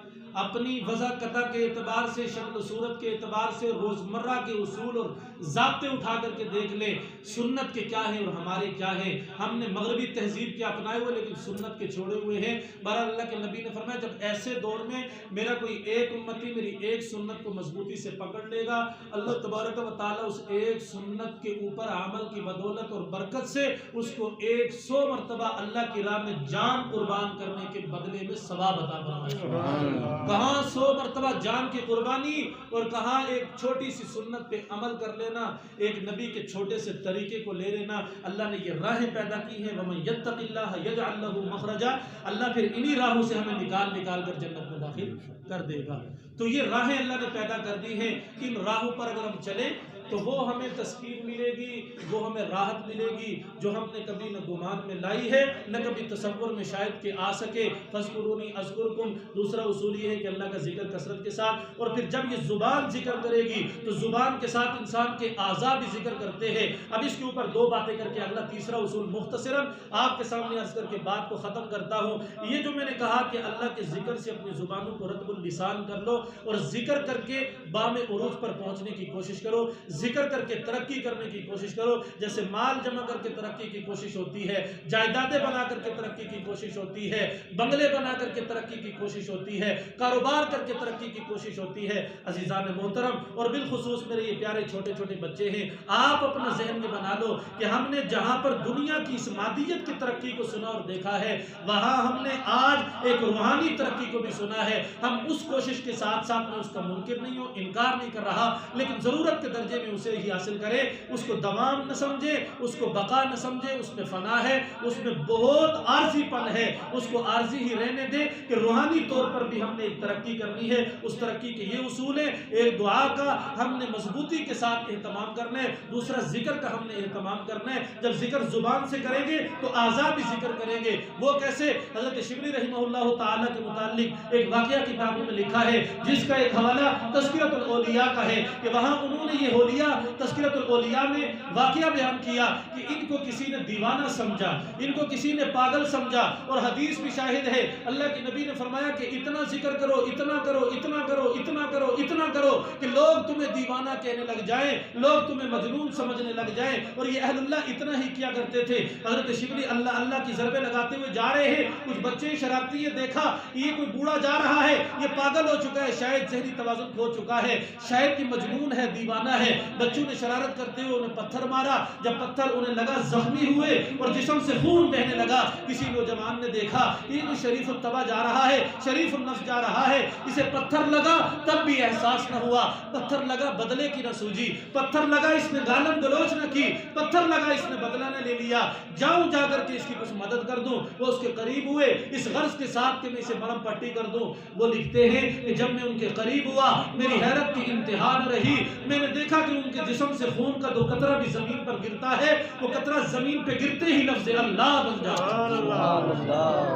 اپنی وضع قطع کے اعتبار سے، شکل و صورت کے اعتبار سے، روزمرہ کے اصول اور ضابطے اٹھا کر کے دیکھ لیں سنت کے کیا ہیں اور ہمارے کیا ہیں. ہم نے مغربی تہذیب کے اپنائے ہوئے لیکن سنت کے چھوڑے ہوئے ہیں. بہرحال اللہ کے نبی نے فرمایا جب ایسے دور میں میرا کوئی ایک امتی میری ایک سنت کو مضبوطی سے پکڑ لے گا، اللہ تبارک و تعالیٰ اس ایک سنت کے اوپر عمل کی بدولت اور برکت سے اس کو 100 مرتبہ اللہ کی راہ میں جان قربان کرنے کے بدلے میں ثواب عطا فرمائے. کہاں 100 مرتبہ جان کی قربانی اور کہاں ایک چھوٹی سی سنت پہ عمل کر لینا، ایک نبی کے چھوٹے سے طریقے کو لے لینا. اللہ نے یہ راہیں پیدا کی ہیں. وَمَن يَتَّقِ اللَّهَ يَجْعَل لَّهُ مَخْرَجًا، اللہ پھر انہی راہوں سے ہمیں نکال کر جنت میں داخل کر دے گا. تو یہ راہیں اللہ نے پیدا کر دی ہیں. ان راہوں پر اگر ہم چلیں تو وہ ہمیں تسکین ملے گی، وہ ہمیں راحت ملے گی جو ہم نے کبھی نہ گمان میں لائی ہے، نہ کبھی تصور میں شاید کہ آ سکے. فاذکرونی اذکرکم، دوسرا اصول یہ ہے کہ اللہ کا ذکر کثرت کے ساتھ. اور پھر جب یہ زبان ذکر کرے گی تو زبان کے ساتھ انسان کے اعضاء بھی ذکر کرتے ہیں. اب اس کے اوپر دو باتیں کر کے اگلا تیسرا اصول مختصراً آپ کے سامنے عرض کر کے بات کو ختم کرتا ہوں. یہ جو میں نے کہا کہ اللہ کے ذکر سے اپنی زبانوں کو رطب اللسان کر لو اور ذکر کر کے بام عروج پر پہنچنے کی کوشش کرو، ذکر کر کے ترقی کرنے کی کوشش کرو. جیسے مال جمع کر کے ترقی کی کوشش ہوتی ہے، جائیدادیں بنا کر کے ترقی کی کوشش ہوتی ہے، بنگلے بنا کر کے ترقی کی کوشش ہوتی ہے، کاروبار کر کے ترقی کی کوشش ہوتی ہے. عزیزان محترم اور بالخصوص میرے یہ پیارے چھوٹے چھوٹے بچے ہیں، آپ اپنا ذہن میں بنا لو کہ ہم نے جہاں پر دنیا کی اس مادیت کی ترقی کو سنا اور دیکھا ہے، وہاں ہم نے آج ایک روحانی ترقی کو بھی سنا ہے. ہم اس کوشش کے ساتھ ساتھ میں اس کا منکر نہیں ہوں، انکار نہیں کر رہا، لیکن ضرورت کے درجے میں اسے ہی حاصل کرے. اس کو دوام نہ سمجھے، اس کو بقا نہ سمجھے. اس میں فنا ہے، اس میں بہت عارضی پن ہے، اس کو عارضی ہی رہنے دے کہ روحانی طور پر بھی ہم نے ایک ترقی کرنی ہے. اس ترقی کے یہ اصول ہے، ایک دعا کا ہم نے مضبوطی کے ساتھ اہتمام کرنا ہے، دوسرا ذکر کا ہم نے اہتمام کرنا ہے. جب ذکر زبان سے کریں گے تو اعضاء بھی ذکر کریں گے. وہ کیسے؟ حضرت شبلی رحمہ اللہ تعالیٰ کے متعلق ایک واقعہ کتابوں میں لکھا ہے جس کا ایک حوالہ تذکرۃ الاولیاء کا ہے کہ وہاں انہوں نے یہ اولیاء تذکرۃ الاولیاء میں واقعہ بیان کیا کہ ان کو کسی نے دیوانہ سمجھا، ان کو کسی نے پاگل سمجھا. اور حدیث بھی شاہد ہے، اللہ کے نبی نے فرمایا کہ اتنا ذکر کرو، اتنا کرو، اتنا کرو، اتنا کرو، اتنا کرو کہ لوگ تمہیں دیوانہ کہنے لگ جائیں، لوگ تمہیں مجنون سمجھنے لگ جائیں. اور یہ اہل اللہ اتنا ہی کیا کرتے تھے. حضرت شبلی اللہ اللہ کی ضربیں لگاتے ہوئے جا رہے ہیں، کچھ بچے شرارتی ہیں، دیکھا یہ کوئی بوڑھا جا رہا ہے، یہ پاگل ہو چکا ہے، شاید ذہنی توازن کھو چکا ہے، شاید کہ مجنون ہے، دیوانہ ہے. بچوں نے شرارت کرتے ہوئے انہیں پتھر مارا. جب پتھر انہیں لگا زخمی ہوئے اور جسم سے خون بہنے لگا. کسی نوجوان نے دیکھا یہ تو شریف الطبع جا رہا ہے، شریف النفس جا رہا ہے، اسے پتھر لگا تب بھی احساس نہ ہوا، پتھر لگا بدلے کی نہ سوجی، پتھر لگا اس نے گالم گلوچ نہ کی، پتھر لگا اس نے بدلہ نہ لے لیا. جاؤں جا کر کے اس کی کچھ مدد کر دوں. وہ اس کے قریب ہوئے اس غرض کے ساتھ کہ میں اسے مرم پٹی کر دوں. وہ لکھتے ہیں کہ جب میں ان کے قریب ہوا میری حیرت کی انتہا نہ رہی. میں نے دیکھا کہ ان کے جسم سے خون کا 2 قطرہ بھی زمین پر گرتا ہے، وہ قطرہ زمین پہ گرتے ہی لفظ اللہ بن جاتا ہے.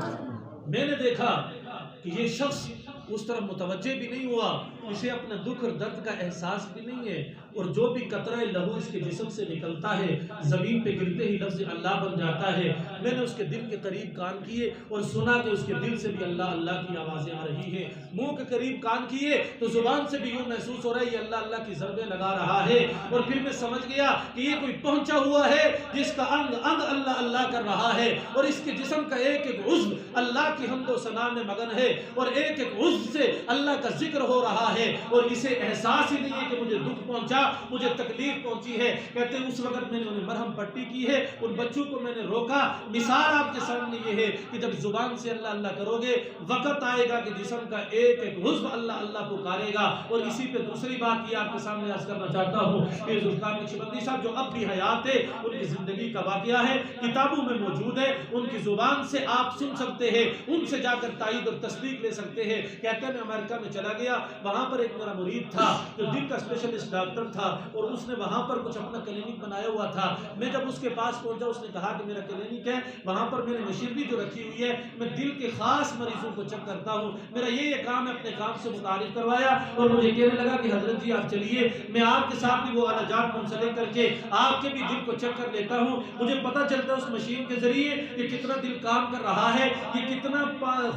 میں نے دیکھا کہ یہ شخص اس طرف متوجہ بھی نہیں ہوا، اسے اپنا دکھ اور درد کا احساس بھی نہیں ہے، اور جو بھی قطرہ لہو اس کے جسم سے نکلتا ہے زمین پہ گرتے ہی لفظ اللہ بن جاتا ہے۔ میں نے اس کے دل کے قریب کان کیے اور سنا کہ اس کے دل سے بھی اللہ اللہ کی آوازیں آ رہی ہیں، منہ کے قریب کان کیے تو زبان سے بھی یوں محسوس ہو رہا ہے یہ اللہ اللہ کی ضربیں لگا رہا ہے، اور پھر میں سمجھ گیا کہ یہ کوئی پہنچا ہوا ہے جس کا انگ انگ اللہ اللہ کر رہا ہے، اور اس کے جسم کا ایک ایک عضو اللہ کی حمد و ثنا میں مگن ہے، اور ایک ایک عضو سے اللہ کا ذکر ہو رہا ہے، اور اسے احساس ہی نہیں ہے کہ مجھے دکھ پہنچا، مجھے تکلیف پہنچی ہے۔ کہتے ہیں اس وقت میں نے انہیں مرہم پٹی کی ہے، ان بچوں کو میں نے روکا۔ مثال آپ کے سامنے یہ ہے کہ جب زبان سے اللہ اللہ کرو گے وقت آئے گا کہ جسم کا ایک ایک عضو اللہ اللہ پکارے گا۔ اور اسی پہ دوسری بات یہ آپ کے سامنے عرض کرنا چاہتا ہوں کہ ذوالفقار نقشبندی صاحب جو اب بھی حیات ہے، ان کی زندگی کا واقعہ ہے، کتابوں میں موجود ہے، ان کی زبان سے آپ سن سکتے ہیں، ان سے جا کر تائید اور تصدیق لے سکتے ہیں۔ کہتے ہیں میں امریکہ میں چلا گیا، وہاں پر ایک میرا مرید تھا جو دل کا اسپیشلسٹ ڈاکٹر تھا، اور اس نے وہاں پر کچھ اپنا کلینک بنایا ہوا تھا۔ میں جب اس کے پاس پہنچا اس نے کہا کہ میرا کلینک ہے، وہاں پر میں نے مشینری جو رکھی ہوئی ہے، میں دل کے خاص مریضوں کو چیک کرتا ہوں، میرا یہ کام ہے۔ اپنے کام سے متعارف کروایا اور مجھے کہنے لگا کہ حضرت جی آپ چلیے، میں آپ کے ساتھ بھی وہ علاجات منسلک کر کے آپ کے بھی دل کو چیک کر لیتا ہوں، مجھے پتہ چلتا ہے اس مشین کے ذریعے کہ کتنا دل کام کر رہا ہے، کہ کتنا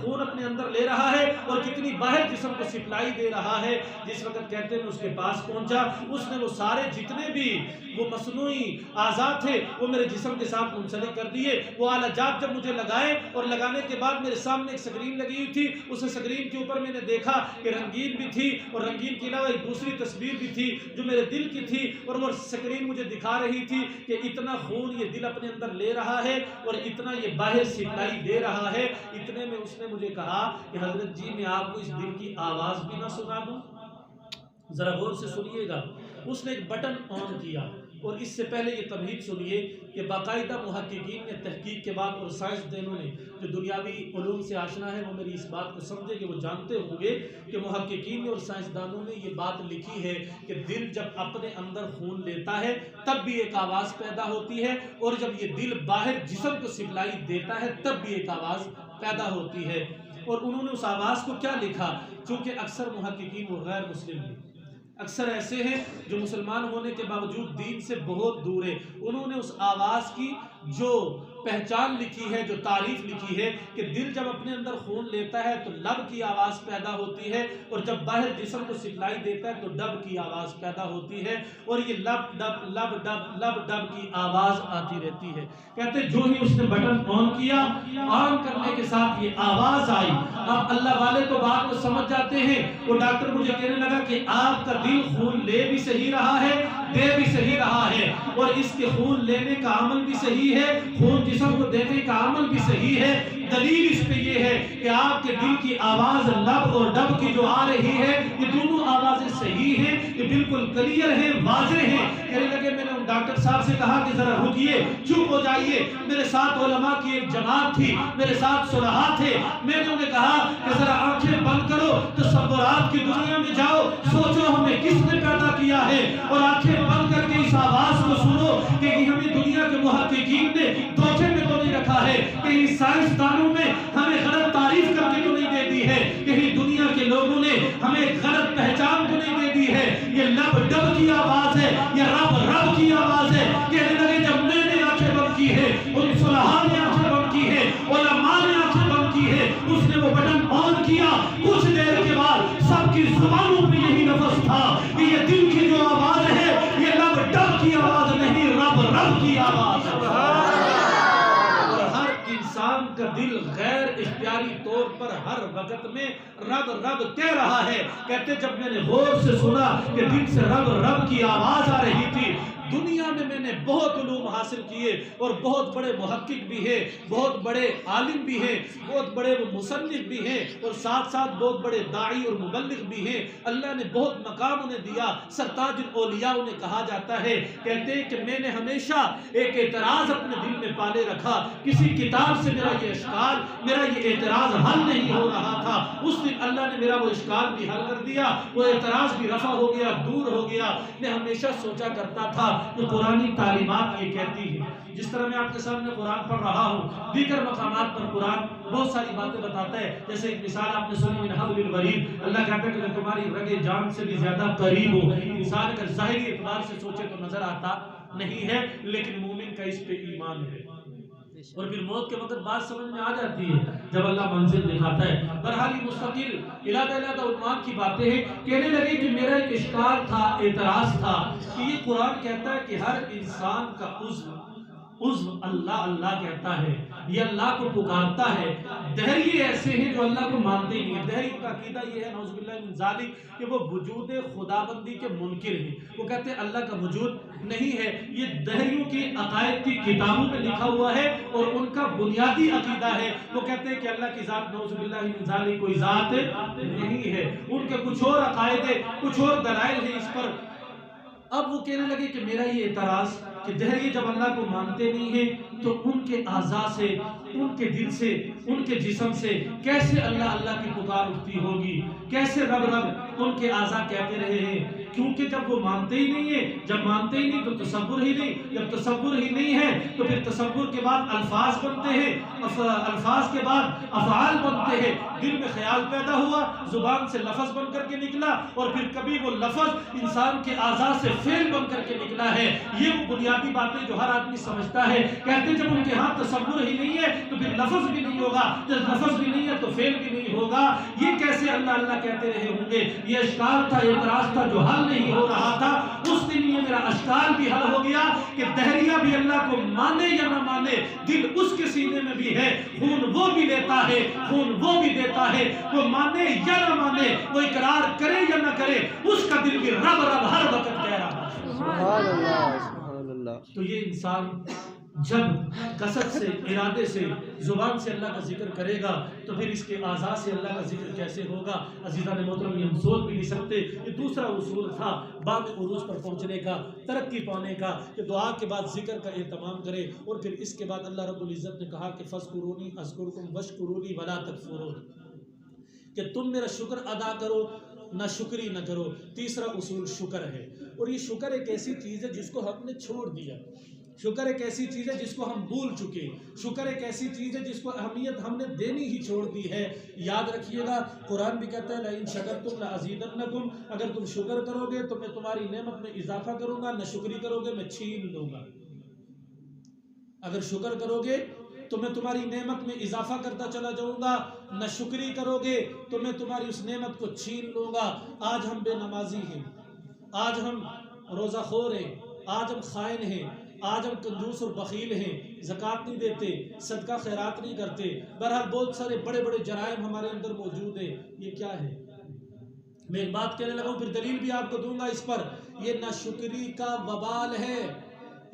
خون اپنے اندر لے رہا ہے اور کتنی باہر جسم کو سپلائی دے رہا ہے۔ جس وقت کہتے ہیں میں اس کے پاس پہنچا، اس نے وہ سارے جتنے بھی وہ مصنوعی اعضاء تھے وہ میرے جسم کے ساتھ منسلک کر دیے۔ وہ علاجات جب مجھے لگائے اور لگانے کے بعد میرے سامنے ایک سکرین لگی ہوئی تھی، اس سکرین کے اوپر میں نے دیکھا کہ رنگین بھی تھی، اور رنگین کے علاوہ ایک دوسری تصویر بھی تھی جو میرے دل کی تھی، اور وہ سکرین مجھے دکھا رہی تھی کہ اتنا خون یہ دل اپنے اندر لے رہا ہے اور اتنا یہ باہر سپلائی دے رہا ہے۔ اتنے میں اس نے مجھے کہا کہ حضرت جی میں آپ کو اس دل کی آواز بھی نہ سنا دوں؟ ذرا غور سے سنیے گا۔ اس نے ایک بٹن آن کیا، اور اس سے پہلے یہ تمہید سنیے کہ باقاعدہ محققین نے تحقیق کے بعد اور سائنس دانوں نے جو دنیاوی علوم سے آشنا ہے وہ میری اس بات کو سمجھے کہ وہ جانتے ہوں گے کہ محققین اور سائنسدانوں نے یہ بات لکھی ہے کہ دل جب اپنے اندر خون لیتا ہے تب بھی ایک آواز پیدا ہوتی ہے، اور جب یہ دل باہر جسم کو سپلائی دیتا ہے تب بھی ایک آواز پیدا ہوتی ہے۔ اور انہوں نے اس آواز کو کیا لکھا؟ چونکہ اکثر محققین وہ غیر مسلم ہیں، اکثر ایسے ہیں جو مسلمان ہونے کے باوجود دین سے بہت دور ہے، انہوں نے اس آواز کی جو پہچان لکھی ہے، جو تعریف لکھی ہے کہ دل جب اپنے اندر خون لیتا ہے تو لب کی آواز پیدا ہوتی ہے، اور جب باہر جسم کو سپلائی دیتا ہے تو ڈب کی آواز پیدا ہوتی ہے، اور یہ لب ڈب لب ڈب لب ڈب کی آواز آتی رہتی ہے۔ کہتے جو ہی اس نے بٹن آن کیا، آن کرنے کے ساتھ یہ آواز آئی۔ اب اللہ والے تو بات کو سمجھ جاتے ہیں۔ وہ ڈاکٹر مجھے کہنے لگا کہ آپ کا دل خون لے بھی صحیح رہا ہے، دے بھی صحیح رہا ہے، اور اس کے خون لینے کا عمل بھی صحیح ہے، خون جسم کو دینے کا عمل بھی صحیح ہے۔ دلیل اس پہ یہ ہے کہ آپ کے دل کی آواز لب اور ڈب کی جو آ رہی ہے یہ دونوں آوازیں صحیح ہیں، یہ بالکل کلیئر ہیں، واضح ہیں۔ کہنے لگے میں نے ان ڈاکٹر صاحب سے کہا کہ ذرا رکیے، چپ ہو جائیے، میرے ساتھ علماء کی ایک جماعت تھی، میرے ساتھ صلحاء تھے، میں نے انہیں کہا کہ ذرا آنکھیں بند کرو، تصورات کی دنیا میں جاؤ، سوچو ہمیں کس نے پیدا کیا ہے، اور آنکھیں بند کر کے اس آواز کو سنو کہ ہمیں دنیا کے محققین نے دھوکے میں تو نہیں رکھا ہے، کہیں سائنسدانوں میں ہمیں غلط تعریف کر کے تو نہیں دے دی ہے، کہیں دنیا کے لوگوں نے ہمیں غلط پہچان تو نہیں دے دی ہے۔ یہ لب ڈب کی آواز ہے، یہ رب رب کی آواز ہے۔ کہنے لگے جب میں نے آنکھیں بند کی ہے، ان صلحاء نے آنکھیں بند کی ہے، علماء نے آنکھیں بند کی ہے، اس نے وہ بٹن آن کیا، کچھ دیر کے بعد سب کی زبانوں پہ یہی لفظ تھا کہ یہ دل کی جو آواز ہے یہ لب ڈب کی آواز نہیں، رب رب کی آواز ہے۔ اور ہر انسان کا دل غیر اختیاری طور پر ہر وقت میں رب رب کہہ رہا ہے۔ کہتے جب میں نے غور سے سنا کہ دل سے رب رب کی آواز آ رہی تھی، دنیا میں نے بہت علوم حاصل کیے اور بہت بڑے محقق بھی ہیں، بہت بڑے عالم بھی ہیں، بہت بڑے مصنف بھی ہیں، اور ساتھ ساتھ بہت بڑے داعی اور مبلغ بھی ہیں۔ اللہ نے بہت مقام انہیں دیا، سرتاج الاولیاء انہیں کہا جاتا ہے۔ کہتے ہیں کہ میں نے ہمیشہ ایک اعتراض اپنے دل میں پالے رکھا، کسی کتاب سے میرا یہ اشکال، میرا یہ اعتراض حل نہیں ہو رہا تھا۔ اس دن اللہ نے میرا وہ اشکال بھی حل کر دیا، وہ اعتراض بھی رفع ہو گیا، دور ہو گیا۔ میں ہمیشہ سوچا کرتا تھا کہ قرآنی تعلیمات یہ کہتی ہے. جس طرح میں آپ کے سامنے قرآن پڑھ رہا ہوں، دیگر مقامات پر قرآن بہت ساری باتیں بتاتا ہے. جیسے ایک مثال آپ نے سنی من حبل الورید، اللہ کہتا ہے کہ میں تمہاری رگ جان سے بھی زیادہ قریب ہوں. انسان اگر ظاہری اعتبار سے سوچے تو نظر آتا نہیں ہے، لیکن مومن کا اس پہ ایمان ہے. اور پھر موت کے وقت بات سمجھ میں آ جاتی ہے جب اللہ منزل دکھاتا ہے. بہرحال یہ مستقل علیحدہ عنوان کی باتیں ہیں. کہنے لگے کہ میرا ایک اشکال تھا، اعتراض تھا کہ یہ قرآن کہتا ہے کہ ہر انسان کا عضو اللہ اللہ کہتا ہے، یہ اللہ کو پکارتا ہے. دہری ایسے ہیں جو اللہ کو مانتے ہی نہیں. دہری کا عقیدہ یہ ہے نعوذ باللہ من ذالک کہ وہ وجود خداوندی کے منکر ہیں. وہ کہتے ہیں اللہ کا وجود نہیں ہے. یہ دہریوں کی عقائد کی کتابوں میں لکھا ہوا ہے اور ان کا بنیادی عقیدہ ہے. وہ کہتے ہیں کہ اللہ کی ذات نعوذ باللہ من ذالک کوئی ذات نہیں ہے. ان کے کچھ اور عقائد ہیں، کچھ اور دلائل ہیں اس پر. اب وہ کہنے لگے کہ میرا یہ اعتراض کہ دہریے جب اللہ کو مانتے نہیں ہیں تو ان کے اعضاء سے، ان کے دل سے، ان کے جسم سے کیسے اللہ اللہ کی پکار اٹھتی ہوگی، کیسے رب رب ان کے اعضاء کہتے رہے ہیں؟ کیونکہ جب وہ مانتے ہی نہیں ہیں، جب مانتے ہی نہیں تو تصور ہی نہیں، جب تصور ہی نہیں ہے تو پھر تصور کے بعد الفاظ بنتے ہیں، الفاظ کے بعد افعال بنتے ہیں. دل میں خیال پیدا ہوا، زبان سے لفظ بن کر کے نکلا، اور پھر کبھی وہ لفظ انسان کے اعضاء سے فعل بن کر کے نکلا ہے. یہ وہ بنیادی باتیں جو ہر آدمی سمجھتا ہے. کہتے جب ان کے ہاں تصور ہی نہیں ہے تو پھر لفظ بھی نہیں ہوگا، جب لفظ بھی نہیں ہے تو فعل بھی نہیں ہوگا. یہ کیسے اللہ اللہ کہتے رہے ہوں گے؟ یہ اشکال تھا، اعتراض تھا جو حل نہیں ہو رہا تھا. اس دن یہ میرا اشکال بھی حل ہو گیا کہ دہریہ بھی اللہ کو مانے یا نہ مانے، دل اس کے سینے میں بھی ہے، خون وہ بھی لیتا ہے، خون وہ بھی دیتا ہے. وہ مانے یا نہ مانے، وہ اقرار کرے یا نہ کرے، اس کا دل بھی رب رب ہر وقت کہہ رہا ہے. سبحان اللہ، سبحان اللہ. تو یہ انسان جب قصد سے، ارادے سے، زبان سے اللہ کا ذکر کرے گا تو پھر اس کے اعضاء سے اللہ کا ذکر کیسے ہوگا؟ عزیزان محترم، یہ ہم سوچ بھی نہیں سکتے. یہ دوسرا اصول تھا باب عروج پر پہنچنے کا، ترقی پانے کا، کہ دعا کے بعد ذکر کا اہتمام کرے. اور پھر اس کے بعد اللہ رب العزت نے کہا کہ فَاذْكُرُونِي أَذْكُرْكُمْ وَاشْكُرُوا لِي وَلَا تَكْفُرُونِ، کہ تم میرا شکر ادا کرو، نہ شکری نہ کرو. تیسرا اصول شکر ہے. اور یہ شکر ایک ایسی چیز ہے جس کو ہم نے چھوڑ دیا. شکر ایک ایسی چیز ہے جس کو ہم بھول چکے. شکر ایک ایسی چیز ہے جس کو اہمیت ہم نے دینی ہی چھوڑ دی ہے. یاد رکھیے گا قرآن بھی کہتا ہے لَإِن شَكَرْتُمْ لَأَزِيدَنَّكُمْ، اگر تم شکر کرو گے تو میں تمہاری نعمت میں اضافہ کروں گا، نہ شکری کرو گے میں چھین لوں گا. اگر شکر کرو گے تو میں تمہاری نعمت میں اضافہ کرتا چلا جاؤں گا، نہ شکری کرو گے تو میں تمہاری اس نعمت کو چھین لوں گا. آج ہم بے نمازی ہیں، آج ہم روزہ خور ہیں، آج ہم خائن ہیں، آج ہم کنجوس اور بخیل ہیں، زکوٰۃ نہیں دیتے، صدقہ خیرات نہیں کرتے. بہرحال بہت سارے بڑے بڑے جرائم ہمارے اندر موجود ہیں. یہ کیا ہے؟ میں ایک بات کہنے لگا ہوں، پھر دلیل بھی آپ کو دوں گا اس پر. یہ ناشکری کا وبال ہے،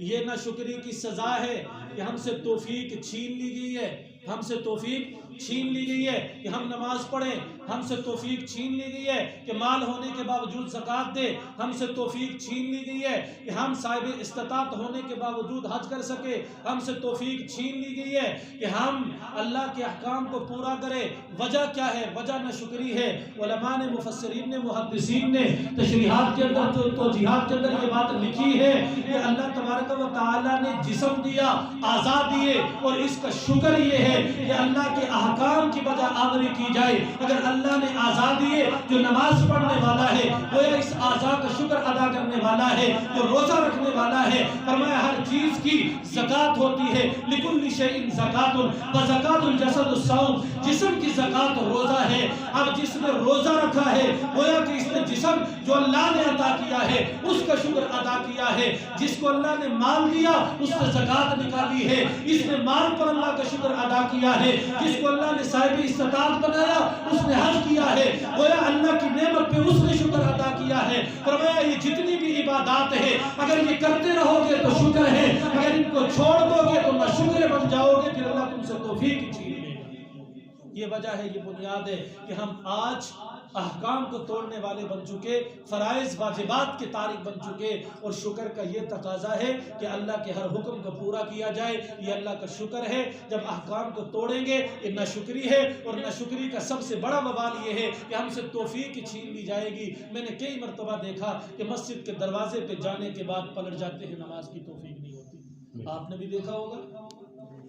یہ ناشکری کی سزا ہے کہ ہم سے توفیق چھین لی گئی ہے. ہم سے توفیق چھین لی گئی ہے کہ ہم نماز پڑھیں. ہم سے توفیق چھین لی گئی ہے کہ مال ہونے کے باوجود زکوٰۃ دیں. ہم سے توفیق چھین لی گئی ہے کہ ہم صاحب استطاعت ہونے کے باوجود حج کر سکے. ہم سے توفیق چھین لی گئی ہے کہ ہم اللہ کے احکام کو پورا کریں. وجہ کیا ہے؟ وجہ نہ شکری ہے. علماء نے، مفسرین نے، محدثین نے تشریحات کے اندر، توضیحات کے اندر یہ بات لکھی ہے کہ اللہ تبارک و تعالیٰ نے جسم دیا، اعضاء دیے، اور اس کا شکر یہ ہے کہ اللہ کے احکام کی بجا آوری کی جائے. اگر اللہ نے اعضاء دیے، جو نماز پڑھنے والا ہے گویا اس اعضاء کا شکر ادا کرنے والا ہے، جو روزہ رکھنے والا ہے. فرمایا ہر چیز کی زکوٰۃ ہوتی ہے. لِكُلِّ شَيْءٍ زَكَاةٌ وَزَكَاةُ الْجَسَدُ الصَّوْمُ، جسم کی زکوٰۃ روزہ ہے. اب جس نے روزہ رکھا ہے گویا کہ اس نے جسم جو اللہ نے عطا کیا ہے اس کا شکر ادا کیا ہے. جس کو اللہ نے مال دیا اس نے زکوٰۃ نکالی ہے، اس نے مال پر اللہ کا شکر ادا کیا ہے. جس کو اللہ نے صاحب استطاعت بنایا اس نے حج کیا ہے، گویا اللہ کی نعمت پہ اس نے شکر ادا کیا ہے. فرمایا یہ جتنی بھی عبادات ہیں اگر یہ کرتے رہو گے تو شکر ہے، اگر ان کو چھوڑ دو گے تو نہ شکر بن جاؤ گے، پھر اللہ تم سے توفیق چھین لے گا. یہ وجہ ہے، یہ بنیاد ہے کہ ہم آج احکام کو توڑنے والے بن چکے، فرائض واجبات کے تارک بن چکے، اور شکر کا یہ تقاضا ہے کہ اللہ کے ہر حکم کو پورا کیا جائے۔ یہ اللہ کا شکر ہے۔ جب احکام کو توڑیں گے یہ ناشکری ہے، اور ناشکری کا سب سے بڑا وبال یہ ہے کہ ہم سے توفیق چھین لی جائے گی۔ میں نے کئی مرتبہ دیکھا کہ مسجد کے دروازے پہ جانے کے بعد پلٹ جاتے ہیں، نماز کی توفیق نہیں ہوتی۔ آپ نے بھی دیکھا ہوگا،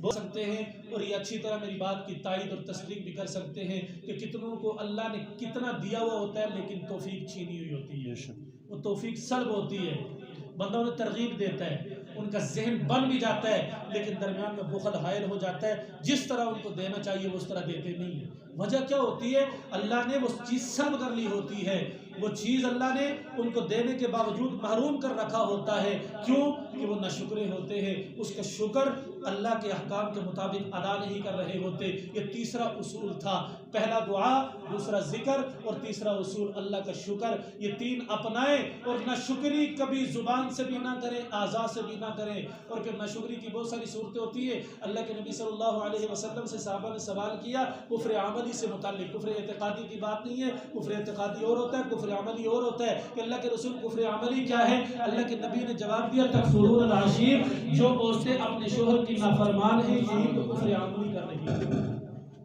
بول سکتے ہیں، اور یہ اچھی طرح میری بات کی تائید اور تصدیق بھی کر سکتے ہیں کہ کتنوں کو اللہ نے کتنا دیا ہوا ہوتا ہے لیکن توفیق چھینی ہوئی ہوتی ہے، وہ توفیق سلب ہوتی ہے، بندہ انہیں ترغیب دیتا ہے، ان کا ذہن بن بھی جاتا ہے لیکن درمیان میں بخل حائل ہو جاتا ہے، جس طرح ان کو دینا چاہیے وہ اس طرح دیتے نہیں ہیں۔ وجہ کیا ہوتی ہے؟ اللہ نے وہ چیز سلب کر لی ہوتی ہے، وہ چیز اللہ نے ان کو دینے کے باوجود محروم کر رکھا ہوتا ہے۔ کیوں؟ کہ وہ ناشکرے ہوتے ہیں، اس کا شکر اللہ کے احکام کے مطابق ادا نہیں کر رہے ہوتے۔ یہ تیسرا اصول تھا، پہلا دعا، دوسرا ذکر، اور تیسرا اصول اللہ کا شکر۔ یہ تین اپنائیں، اور ناشکری کبھی زبان سے بھی نہ کریں، اعضاء سے بھی نہ کریں۔ اور پھر ناشکری کی بہت ساری صورتیں ہوتی ہیں۔ اللہ کے نبی صلی اللہ علیہ وسلم سے صحابہ نے سوال کیا کفر عملی سے متعلق، کفر اعتقادی کی بات نہیں ہے، کفر اعتقادی اور ہوتا ہے، کفر عملی اور ہوتا ہے، کہ اللہ کے رسول کفر عملی کیا ہے؟ اللہ کے نبی نے جواب دیا تکفرون العشیر، جو عورتیں اپنے شوہر کی نافرمان ہیں یہی تو کفر عملی کر رہی ہیں۔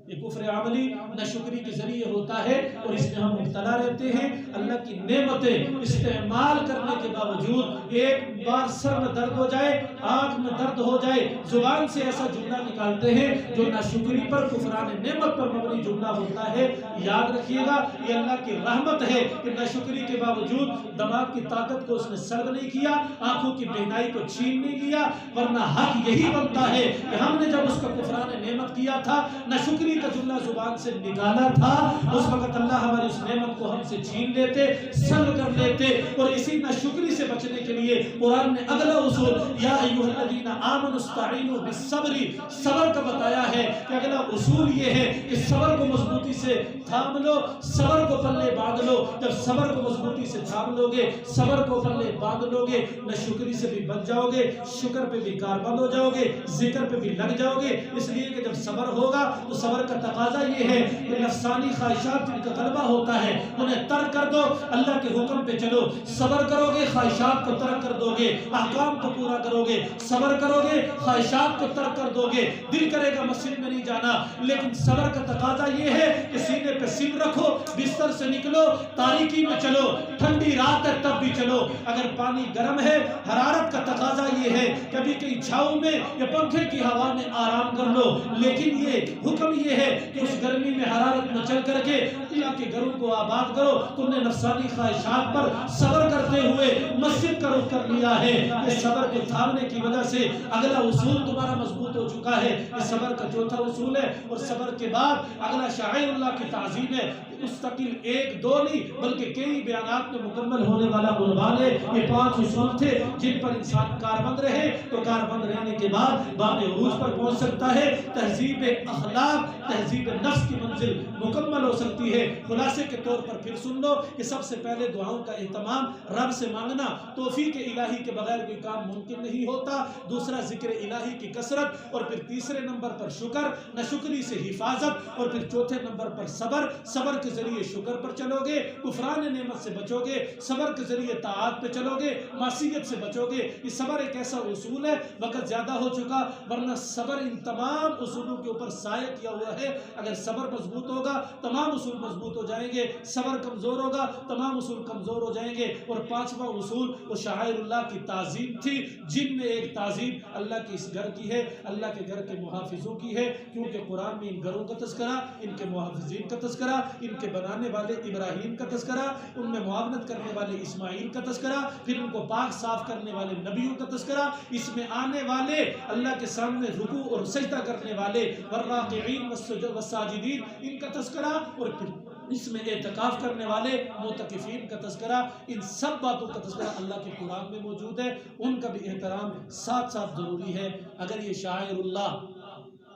یہ کفر عملی ناشکری کے ذریعے ہوتا ہے، اور اس میں ہم مبتلا رہتے ہیں۔ اللہ کی نعمتیں استعمال کرنے کے باوجود ایک بار سر میں درد ہو جائے، آنکھ میں درد ہو جائے، زبان سے ایسا جملہ نکالتے ہیں جو ناشکری پر، کفران نعمت پر مبنی جملہ ہوتا ہے۔ یاد رکھیے گا یہ اللہ کی رحمت ہے کہ ناشکری کے باوجود دماغ کی طاقت کو اس نے سلب نہیں کیا، آنکھوں کی بینائی کو چھین نہیں لیا، ورنہ حق یہی بنتا ہے کہ ہم نے جب اس کا کفران نعمت کیا تھا، ناشکری کا جملہ زبان سے نکالا تھا، اس وقت اللہ ہماری اس نعمت کو ہم سے چھین لیتے، سلب کر لیتے۔ اور اسی ناشکری سے بچنے کے لیے قرآن نے اگلا اصول یا ایھا الذین آمنوا استعینوا بالصبر، صبر کا بتایا ہے کہ اگلا اصول یہ ہے کہ صبر کو مضبوطی سے تھام لو، صبر کو پلے باندھ لو۔ جب صبر کو مضبوطی سے تھام لو گے، صبر کو پلے باندھ لو گے، ناشکری سے بھی بچ جاؤ گے، شکر پہ بھی کاربند ہو جاؤ گے، ذکر پہ بھی لگ جاؤ گے۔ اس لیے کہ جب صبر ہوگا تو صبر کا تقاضا یہ ہے کہ نفسانی خواہشات جن کا غلبہ ہوتا ہے انہیں ترک کر دو، اللہ کے حکم پہ چلو۔ صبر کرو گے خواہشات کو ترک کر دو گے، احکام کو پورا کرو گے۔ صبر کرو گے خواہشات کو ترک کر دو گے۔ دل کرے گا مسجد میں نہیں جانا، لیکن صبر کا تقاضا یہ ہے کہ سینے پہ سر رکھو، بستر سے نکلو، تاریکی میں چلو، ٹھنڈی رات ہے تب بھی چلو۔ اگر پانی گرم ہے، حرارت کا تقاضا یہ ہے کبھی کہیں چھاؤں میں یا پنکھے کی ہوا میں آرام کر لو، لیکن یہ حکم یہ ہے کہ اس گرمی میں حرارت میں چل کر کے اللہ کے گھروں کو آباد کرو۔ تم نے نفسانی خواہشات پر صبر کرتے ہوئے مسجد کا رخ کر لیا ہے، اس صبر کو تھامنے کی وجہ سے اگلا اصول تمہارا مضبوط ہو چکا ہے۔ یہ صبر کا چوتھا اصول ہے، اور صبر کے بعد اگلا شاعر اللہ کی تعظیم ہے۔ مستقل ایک دو نہیں بلکہ کئی بیانات میں مکمل ہونے والا عنوان ہے۔ یہ 5 اصول تھے جن پر انسان کاربند رہے تو کاربند رہنے کے بعد باب عروج پر پہنچ سکتا ہے، تہذیب اخلاق، تہذیب نفس کی منزل مکمل ہو سکتی ہے۔ خلاصے کے طور پر پھر سن لو کہ سب سے پہلے دعاؤں کا اہتمام، رب سے مانگنا، توفیق الہی کے بغیر کوئی کام ممکن نہیں ہوتا۔ دوسرا ذکر الہی کی کثرت، اور پھر تیسرے نمبر پر شکر، ناشکری سے حفاظت، اور پھر چوتھے نمبر پر صبر۔ صبر کے ذریعے شکر پر چلو گے، کفران نعمت سے بچو گے، صبر کے ذریعے طاعات پہ چلو گے، معصیت سے بچو گے۔ یہ صبر ایک ایسا اصول ہے، وقت زیادہ ہو چکا ورنہ صبر ان تمام اصولوں کے اوپر سایہ کیا ہوا ہے۔ اگر صبر مضبوط ہوگا تمام اصول مضبوط ہو جائیں گے، صبر کمزور ہوگا تمام اصول کمزور ہو جائیں گے۔ اور 5واں اصول وہ شاعر اللہ کی تعظیم تھی، جن میں ایک تعظیم اللہ کی اس گھر کی ہے، اللہ کے گھر کے محافظوں کی ہے، کیونکہ قرآن میں ان گھروں کا تذکرہ، ان کے محافظین کا تذکرہ، ان کے بنانے والے ابراہیم کا تذکرہ، ان میں معاونت کرنے والے اسماعیل کا تذکرہ، پھر ان کو پاک صاف کرنے والے نبیوں کا تذکرہ، اس میں آنے والے اللہ کے سامنے رکوع اور سجدہ کرنے والے والراکعین والساجدین ان کا تذکرہ، اور پھر اس میں اعتکاف کرنے والے معتکفین کا تذکرہ۔ ان سب باتوں کا تذکرہ اللہ کے قرآن میں موجود ہے، ان کا بھی احترام ساتھ ساتھ ضروری ہے۔ اگر یہ شاعر اللہ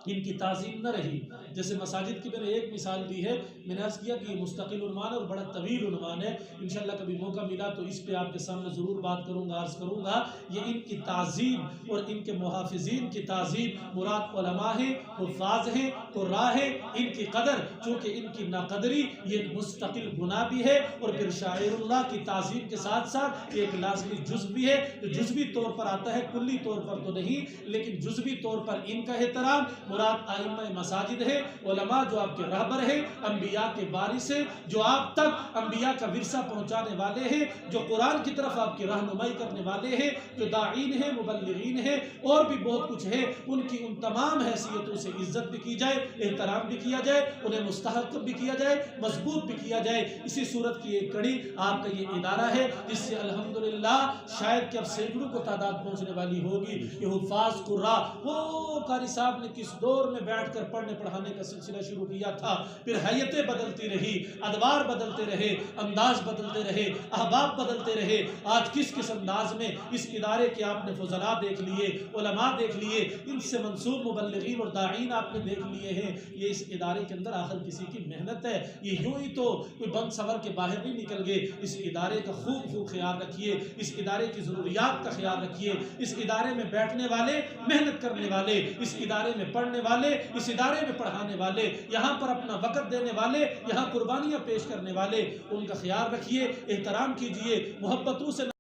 ان کی تعظیم نہ رہی. جیسے مساجد کی میں نے ایک مثال دی ہے، میں نے عرض کیا کہ یہ مستقل عنوان ہے اور بڑا طویل عنوان ہے. انشاءاللہ کبھی موقع ملا تو اس پہ آپ کے سامنے ضرور بات کروں گا، عرض کروں گا. یہ ان کی تعظیم اور ان کے محافظین کی تعظیم، مراد علماء ہیں، حفاظ ہیں، قراء ہیں، ان کی قدر، چونکہ ان کی ناقدری یہ ایک مستقل گناہ بھی ہے، اور پھر شاعر اللہ کی تعظیم کے ساتھ ساتھ ایک لازمی جزو بھی ہے. جو جزوی طور پر آتا ہے، کلی طور پر تو نہیں، لیکن جزوی طور پر ان کا احترام. مراد ائمہ مساجد ہے، علماء جو آپ کے رہبر ہیں، انبیاء کے وارث ہیں، جو آپ تک انبیاء کا ورثہ پہنچانے والے ہیں، جو قرآن کی طرف آپ کی رہنمائی کرنے والے ہیں، جو داعین ہیں، مبلغین ہیں، اور بھی بہت کچھ ہے. ان کی ان تمام حیثیتوں سے عزت بھی کی جائے، احترام بھی کیا جائے، انہیں مستحق بھی کیا جائے، مضبوط بھی کیا جائے. اسی صورت کی ایک کڑی آپ کا یہ ادارہ ہے، جس سے الحمدللہ شاید کہ اب سینکڑوں کو تعداد پہنچنے والی ہوگی. یہ حفاظ قراء، وہ قاری صاحب نے کس دور میں بیٹھ کر پڑھنے پڑھانے کا سلسلہ شروع کیا تھا، پھر حیتیں بدلتی رہی، ادوار بدلتے رہے، انداز بدلتے رہے، احباب بدلتے رہے. آج کس کس انداز میں اس ادارے کے آپ نے فضلاء دیکھ لیے، علماء دیکھ لیے، ان سے منسوب مبلغین اور داعین آپ نے دیکھ لیے ہیں. یہ اس ادارے کے اندر آخر کسی کی محنت ہے. یہ یوں ہی تو کوئی بند سور کے باہر نہیں نکل گئے. اس ادارے کا خوب خوب خیال رکھیے، اس ادارے کی ضروریات کا خیال رکھیے. اس ادارے میں بیٹھنے والے، محنت کرنے والے، اس ادارے میں پڑھنے والے، اس ادارے میں پڑھانے والے، یہاں پر اپنا وقت دینے والے، یہاں قربانیاں پیش کرنے والے، ان کا خیال رکھیے، احترام کیجئے، محبتوں سے